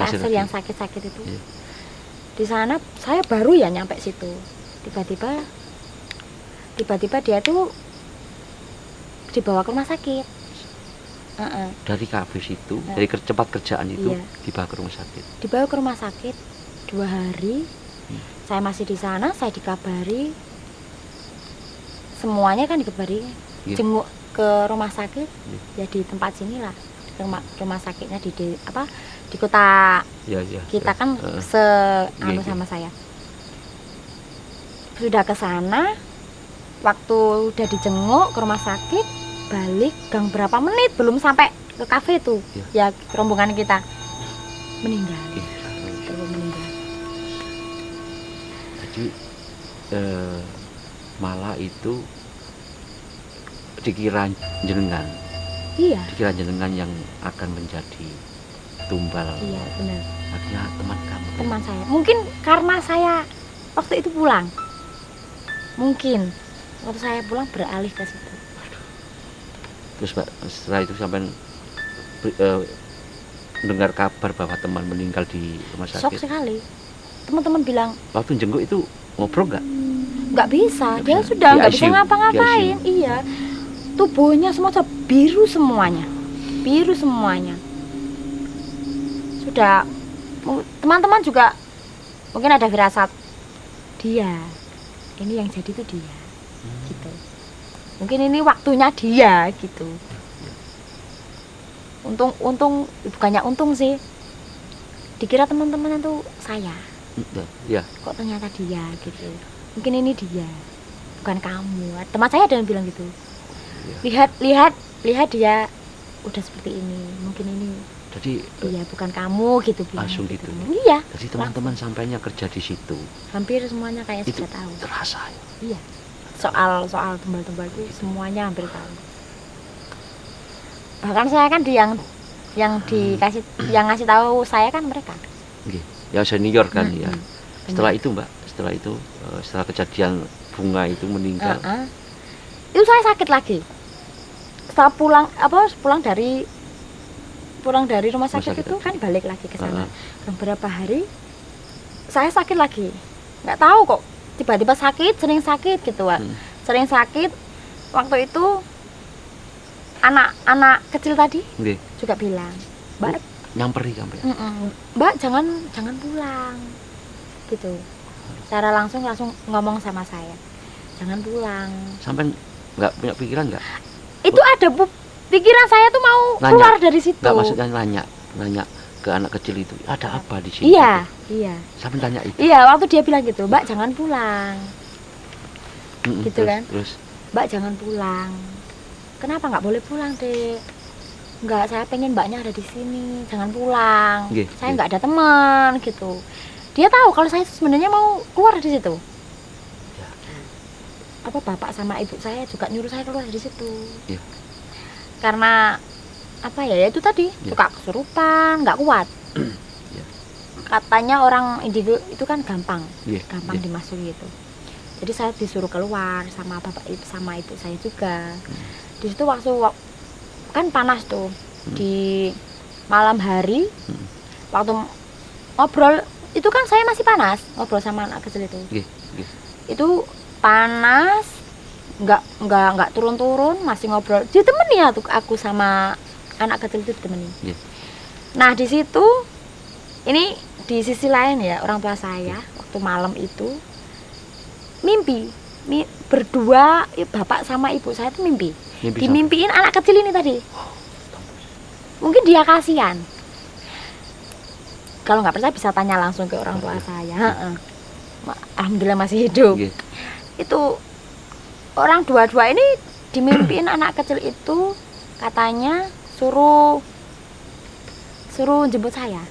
A: kasir yang sakit itu. Di sana saya baru ya nyampe situ, tiba-tiba dia tuh dibawa ke rumah sakit.
B: Dari kafe situ, dari tempat kerjaan itu dibawa ke rumah sakit 2 hari. Saya masih di sana, saya dikabari semuanya kan dikabari jenguk ke rumah sakit ya di tempat sini lah
A: rumah sakitnya di kota
B: ya,
A: kita kan sama saya. Sudah ke sana, waktu udah dijenguk ke rumah sakit, balik gang berapa menit belum sampai ke kafe itu, ya rombongan kita meninggal. Meninggal.
B: Jadi malah itu dikira jenengan.
A: Iya.
B: Dikira jenengan yang akan menjadi tumbal.
A: Iya, benar.
B: Akhirnya teman kamu.
A: Teman saya. Mungkin karena saya waktu itu pulang. Mungkin waktu saya pulang beralih ke situ.
B: Terus Mbak, setelah itu sampai dengar kabar bahwa teman meninggal di rumah sakit.
A: Shock sekali. Teman-teman bilang,
B: waktu jenguk itu ngobrol nggak?
A: Nggak bisa, dia sudah nggak bisa ngapa-ngapain. Iya, tubuhnya semua biru semuanya, Sudah, teman-teman juga mungkin ada firasat, dia, ini yang jadi itu dia, gitu. Mungkin ini waktunya dia, gitu. Untung bukannya untung sih, dikira teman-teman itu saya.
B: Ya.
A: Kok ternyata dia, gitu. Mungkin ini dia, bukan kamu. Teman saya ada yang bilang gitu. Lihat dia udah seperti ini, mungkin ini.
B: Jadi
A: iya, bukan kamu, gitu bilang.
B: Langsung gitu.
A: Iya.
B: Jadi teman-teman sampainya kerja di situ.
A: Hampir semuanya kayak
B: itu
A: sudah tahu.
B: Terasa ya.
A: Iya. Soal tumbal-tumbal itu semuanya hampir tahu. Bahkan saya kan yang ngasih tahu saya kan mereka.
B: Nggih. Ya senior kan ya. Setelah itu Mbak, setelah kejadian Bunga itu meninggal.
A: Itu saya sakit lagi. Setelah pulang dari rumah sakit itu kan balik lagi ke sana. Beberapa hari saya sakit lagi. Nggak tahu kok tiba-tiba sering sakit gitu, Wak. Sering sakit. Waktu itu anak kecil tadi juga bilang, Mbak,
B: nyamperi sampai.
A: Mbak jangan pulang. Gitu. Secara langsung ngomong sama saya. Jangan pulang.
B: Sampai nggak punya pikiran nggak?
A: Itu ada pikiran saya tuh mau keluar dari situ.
B: Nggak, maksudnya nanya ke anak kecil itu, ada apa di sini?
A: Iya.
B: Sampai tanya itu.
A: Iya, waktu dia bilang gitu, Mbak jangan pulang. Gitu kan?
B: Terus
A: Mbak jangan pulang. Kenapa nggak boleh pulang, Dek? Nggak, saya pengen Mbaknya ada di sini. Jangan pulang. Saya nggak ada teman gitu. Dia tahu kalau saya sebenarnya mau keluar dari situ. Bapak sama ibu saya juga nyuruh saya keluar dari situ. Karena itu tadi suka kesurupan, nggak kuat. Katanya orang indigo itu kan gampang dimasuki gitu. Jadi saya disuruh keluar sama sama ibu saya juga. Di situ waktu kan panas tuh di malam hari, waktu ngobrol itu kan saya masih panas ngobrol sama anak kecil itu. Itu panas, nggak turun-turun, masih ngobrol. Ditemani ya tuh aku sama anak kecil itu ditemani. Nah di situ ini di sisi lain ya, orang tua saya waktu malam itu mimpi berdua, bapak sama ibu saya itu mimpi dimimpiin anak kecil ini tadi. Mungkin dia kasihan. Kalau nggak percaya bisa tanya langsung ke orang tua saya. Alhamdulillah masih hidup. Itu orang dua-dua ini dimimpiin anak kecil itu, katanya suruh jemput saya.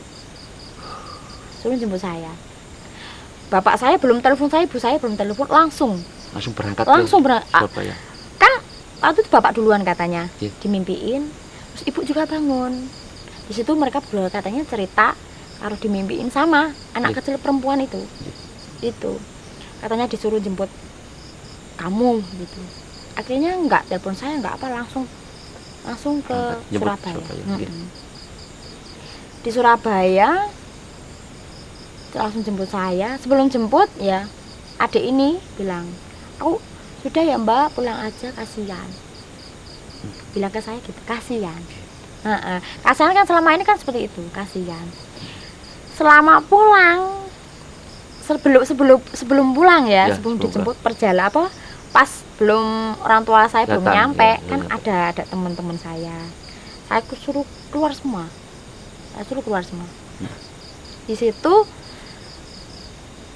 A: Bapak saya belum telepon saya, ibu saya belum telepon, langsung berangkat. Kan waktu itu bapak duluan katanya, dimimpiin, terus ibu juga bangun. Di situ mereka berdua katanya cerita kalau dimimpiin sama anak kecil perempuan itu. Itu katanya disuruh jemput kamu gitu. Akhirnya nggak telepon saya, nggak apa, langsung ke Surabaya. Di Surabaya langsung jemput saya. Sebelum jemput ya adik ini bilang, aku sudah ya Mbak, pulang aja, kasihan. Bilang ke saya gitu, kasihan. Kasihan kan selama ini kan seperti itu, kasihan. Selama pulang, sebelum pulang ya sebelum dijemput perjalanan pas belum orang tua saya belum nyampe, kan ada teman-teman saya Aku suruh keluar semua. Di situ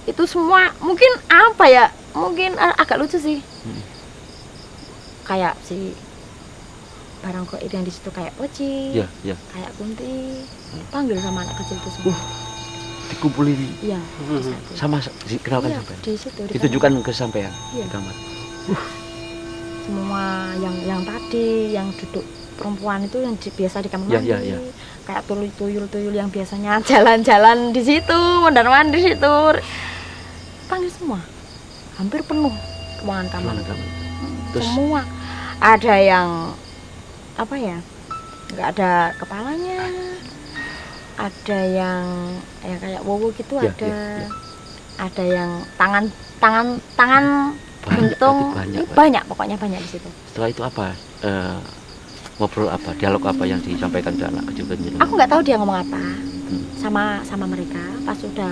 A: itu semua mungkin apa ya? Mungkin agak lucu sih. Kayak si barang goib yang di situ kayak Poci, kayak Kunti, panggil sama anak kecil itu semua.
B: Dikumpulin.
A: Iya.
B: Sama dikenalkan
A: iya,
B: sampai.
A: Di situ.
B: Ditunjukkan ke sampean
A: di
B: kamar.
A: Semua yang tadi yang duduk perempuan itu yang biasa di kamar mandi. Kayak tuyul-tuyul yang biasanya jalan-jalan di situ, mondar-mandir di situ. Panggil semua. Hampir penuh ruangan kamar. Terus semua. Ada yang apa ya, nggak ada kepalanya, ada yang kayak wowo gitu, ada yang tangan bentung, banyak pokoknya banyak di situ.
B: Setelah itu apa, ngobrol apa, dialog apa yang disampaikan ke anak kecil kecil?
A: Aku nggak tahu dia ngomong apa sama mereka pas sudah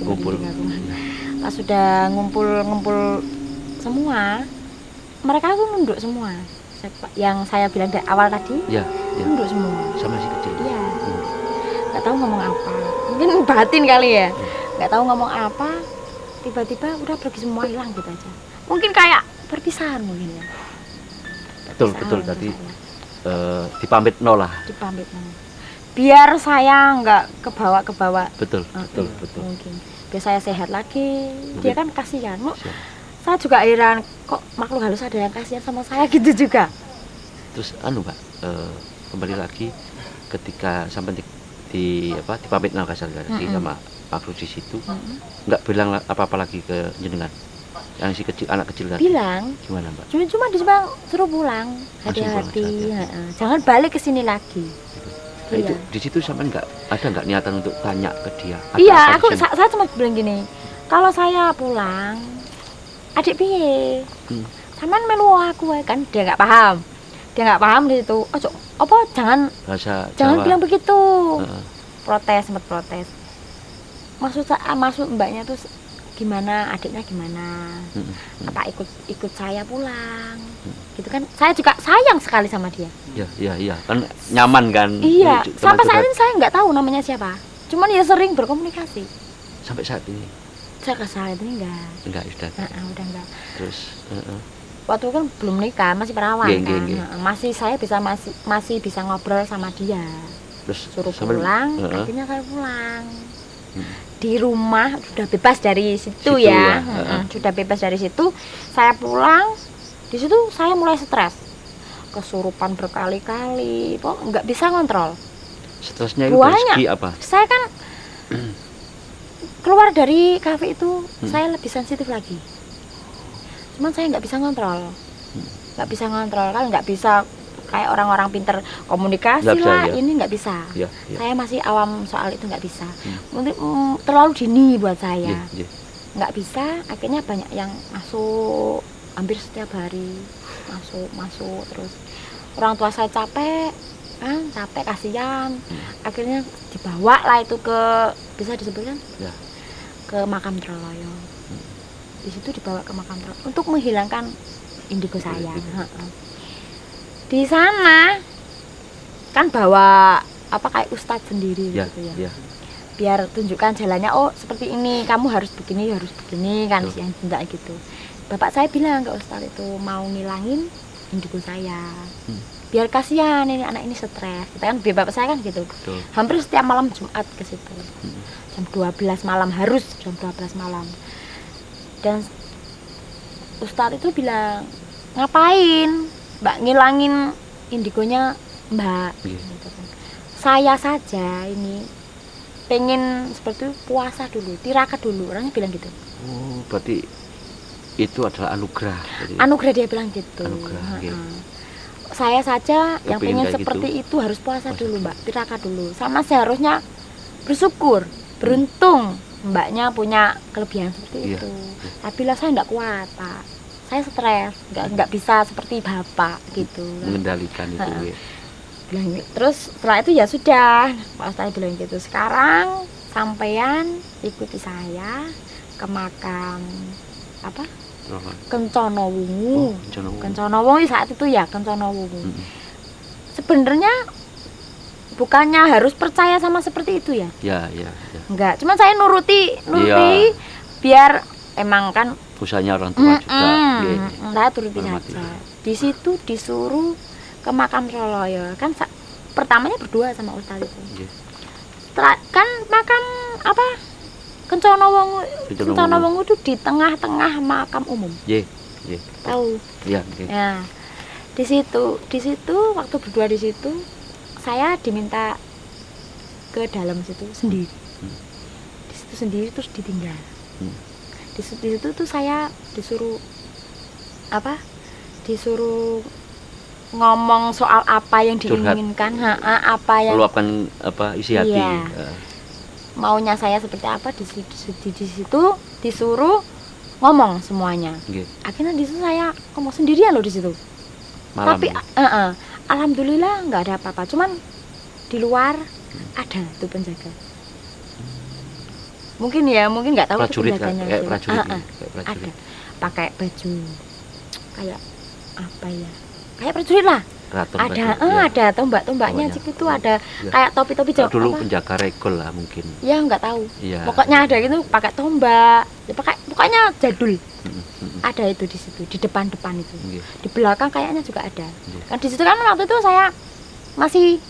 B: ngumpul,
A: ngumpul semua, mereka tuh nunduk semua. Yang saya bilang dari awal tadi, nunduk semua
B: sama si kecil.
A: Iya. Nggak tahu ngomong apa, mungkin batin kali ya. Nggak tahu ngomong apa, tiba-tiba udah pergi semua, hilang gitu aja. Mungkin kayak perpisahan mungkin ya.
B: Betul tadi dipamit nol lah.
A: Dipamit nol. Biar saya nggak kebawa. Betul. Mungkin biar saya sehat lagi. Dia kan kasihan. Saya juga heran, kok makhluk halus ada yang kasihan sama saya gitu juga.
B: Terus Mbak, kembali lagi ketika sampai dipamit nol kasar lagi sama makhluk di situ, nggak bilang apa-apa lagi ke jenengan yang si kecil, anak kecil tadi?
A: Bilang.
B: Gimana Mbak?
A: Cuma suruh pulang, hati-hati, jangan balik ke sini lagi.
B: Nah, itu di situ sampai nggak niatan untuk tanya ke dia?
A: Iya, saya cuma bilang gini, kalau saya pulang, adik piye? Sampean melu aku kan, dia nggak paham di situ. Jangan bilang begitu. Sempat protes. Maksud mbaknya tuh gimana, adiknya gimana? Apa ikut saya pulang? Gitu kan? Saya juga sayang sekali sama dia.
B: Iya. Kan nyaman kan?
A: Iya. Sampai saat ini saya nggak tahu namanya siapa. Cuman ya sering berkomunikasi.
B: Sampai saat ini.
A: Saat ini enggak
B: sudah.
A: Udah enggak.
B: Terus
A: waktu kan belum nikah, masih perawan kan. Saya masih bisa ngobrol sama dia.
B: Terus
A: suruh pulang, akhirnya saya pulang. Di rumah sudah bebas dari situ ya. Sudah bebas dari situ, saya pulang. Di situ saya mulai stres. Kesurupan berkali-kali, kok nggak bisa kontrol.
B: Stresnya itu dari segi apa?
A: Saya kan keluar dari kafe itu saya lebih sensitif lagi. Cuman saya nggak bisa kontrol, kan nggak bisa kayak orang-orang pinter komunikasi lah. Ini nggak bisa. Saya masih awam soal itu, nggak bisa. Mungkin terlalu dini buat saya. Nggak bisa. Akhirnya banyak yang masuk, hampir setiap hari masuk terus. Orang tua saya capek kasihan. Akhirnya dibawa lah itu ke, bisa disebutkan ke makam Troloyo. Di situ dibawa ke makam Troloyo untuk menghilangkan indigo saya. Di sana kan bawa kayak ustadz sendiri gitu ya. Biar tunjukkan jalannya, seperti ini, kamu harus begini kan, yang cinta gitu. Bapak saya bilang ke ustadz itu mau ngilangin indigo saya. Biar kasihan ini anak ini stres. Kita kan bapak saya kan gitu.
B: Betul.
A: Hampir setiap malam Jumat ke situ. Jam 12 malam, harus jam 12 malam. Dan ustadz itu bilang, ngapain Mbak ngilangin indigonya Mbak? Gitu kan. Saya saja ini pengen seperti puasa dulu, tirakat dulu, orangnya bilang gitu.
B: Berarti itu adalah anugerah.
A: Anugerah, dia bilang gitu. Saya saja yang pengen seperti
B: gitu.
A: itu harus puasa dulu Mbak, tirakat dulu. Sama seharusnya bersyukur, beruntung Mbaknya punya kelebihan seperti itu. Tapi lah saya nggak kuat Pak. Saya stres, nggak bisa seperti bapak gitu.
B: Mengendalikan itu.
A: Terus setelah itu ya sudah, Pak Ustadz bilang gitu. Sekarang sampean ikuti saya ke makam Kencono Wungu. Kencono Wungu saat itu ya, Kencono Wungu. sebenarnya bukannya harus percaya sama seperti itu ya.
B: Ya.
A: Enggak, cuman saya nuruti
B: Iya.
A: biar emang kan
B: Usahanya orang tua juga.
A: Saya turuti saja. Di situ disuruh ke makam Soloyo kan pertamanya berdua sama ustaz itu. Setelah, kan makam apa? Kencana Wongu itu di tengah-tengah makam umum. Tahu?
B: Iya.
A: Ya. Di situ waktu berdua di situ saya diminta ke dalam situ sendiri. Di situ sendiri terus ditinggal. Di situ tuh saya disuruh ngomong soal apa yang diinginkan, apa yang
B: meluapkan isi hati.
A: Iya. Maunya saya seperti apa di situ disuruh ngomong semuanya. Akhirnya di situ saya ngomong sendirian loh di situ.
B: Malam.
A: Tapi alhamdulillah nggak ada apa-apa. Cuman di luar ada tuh penjaga. Mungkin nggak tahu
B: prajurit,
A: penjaganya.
B: Kayak prajurit.
A: Ada pakai baju kayak apa ya? Kayak prajurit lah. Ada tombak-tombaknya itu ada kayak topi-topi Jawa.
B: Dulu penjaga regol lah mungkin.
A: Ya nggak tahu.
B: Ya.
A: Pokoknya ada gitu pakai tombak. Ya, pokoknya jadul. Ada itu di situ di depan itu. Di belakang kayaknya juga ada. Kan di situ kan waktu itu saya masih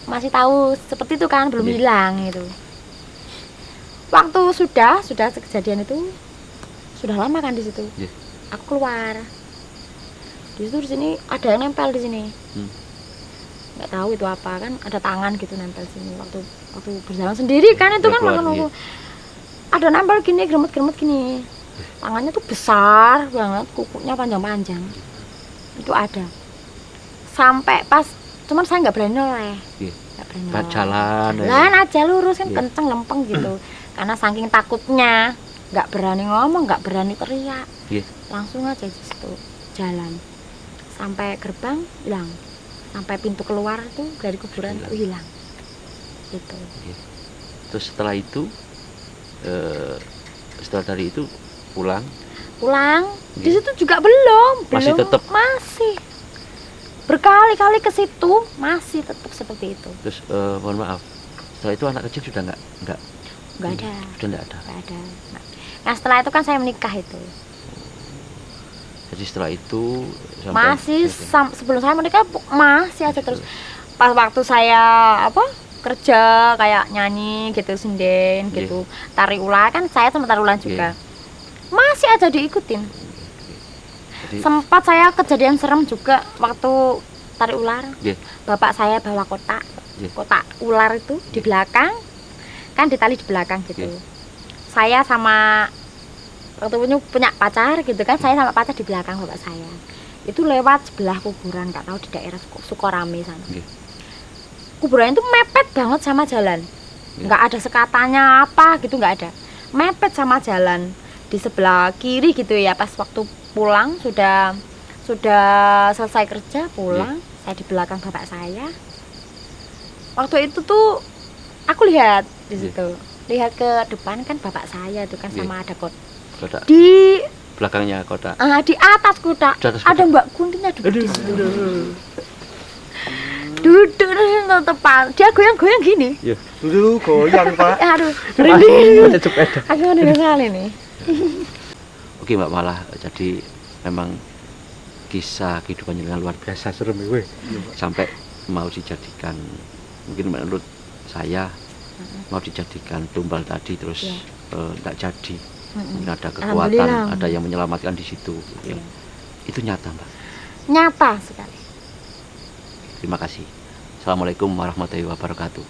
A: masih tahu seperti itu kan belum hilang itu. Waktu sudah kejadian itu sudah lama kan di situ. Aku keluar. Di situ di sini ada yang nempel di sini. Nggak tahu itu apa kan ada tangan gitu nempel sini waktu berjalan sendiri kan itu kan makan ada nempel gini germet gini. Tangannya tuh besar banget, kukunya panjang itu ada. Sampai pas cuman saya nggak berani noleh. Nggak berani noleh. Jalan aja lurus kan kenceng lempeng gitu. Karena saking takutnya nggak berani ngomong, nggak berani teriak. Langsung aja di situ jalan. Sampai gerbang hilang, sampai pintu keluar tuh dari kuburan itu hilang, gitu.
B: Terus setelah itu, setelah dari itu pulang. Di situ juga belum masih berkali-kali ke situ masih tetap seperti itu. Terus mohon maaf, setelah itu anak kecil sudah nggak
A: ada.
B: Sudah nggak ada.
A: Nah setelah itu kan saya menikah itu.
B: Jadi setelah itu
A: masih sebelum saya menikah masih aja terus. Pas waktu saya kerja kayak nyanyi gitu sinden gitu tari ular kan saya sama tari ular juga masih aja diikutin. Sempat saya kejadian serem juga waktu tari ular. Bapak saya bawa kotak ular itu di belakang kan ditali di belakang gitu. Saya sama waktu punya pacar gitu kan, saya sama pacar di belakang bapak saya. Itu lewat sebelah kuburan, nggak tahu di daerah Sukorame sana. Kuburan itu mepet banget sama jalan. Nggak ada sekatannya apa gitu, nggak ada. Mepet sama jalan di sebelah kiri gitu ya. Pas waktu pulang sudah selesai kerja pulang, saya di belakang bapak saya. Waktu itu tuh aku lihat di situ. Lihat ke depan kan bapak saya itu kan sama ada kotak. Di
B: belakangnya kotak.
A: Di atas kotak. Ada Mbak Kuntinya duduk di situ. Duduk di tepan. Dia goyang-goyang gini.
C: Dulu goyang, Pak.
A: Aduh, merinding. Aku merinding sekali nih.
B: Oke, Mbak Mala. Jadi memang kisah kehidupan yang luar biasa serem ya. Sampai mau dijadikan mungkin menurut saya mau dijadikan tumbal tadi terus nggak jadi. Mungkin ada kekuatan, ada yang menyelamatkan di situ. Itu nyata, Mbak.
A: Nyata sekali.
B: Terima kasih. Assalamualaikum warahmatullahi wabarakatuh.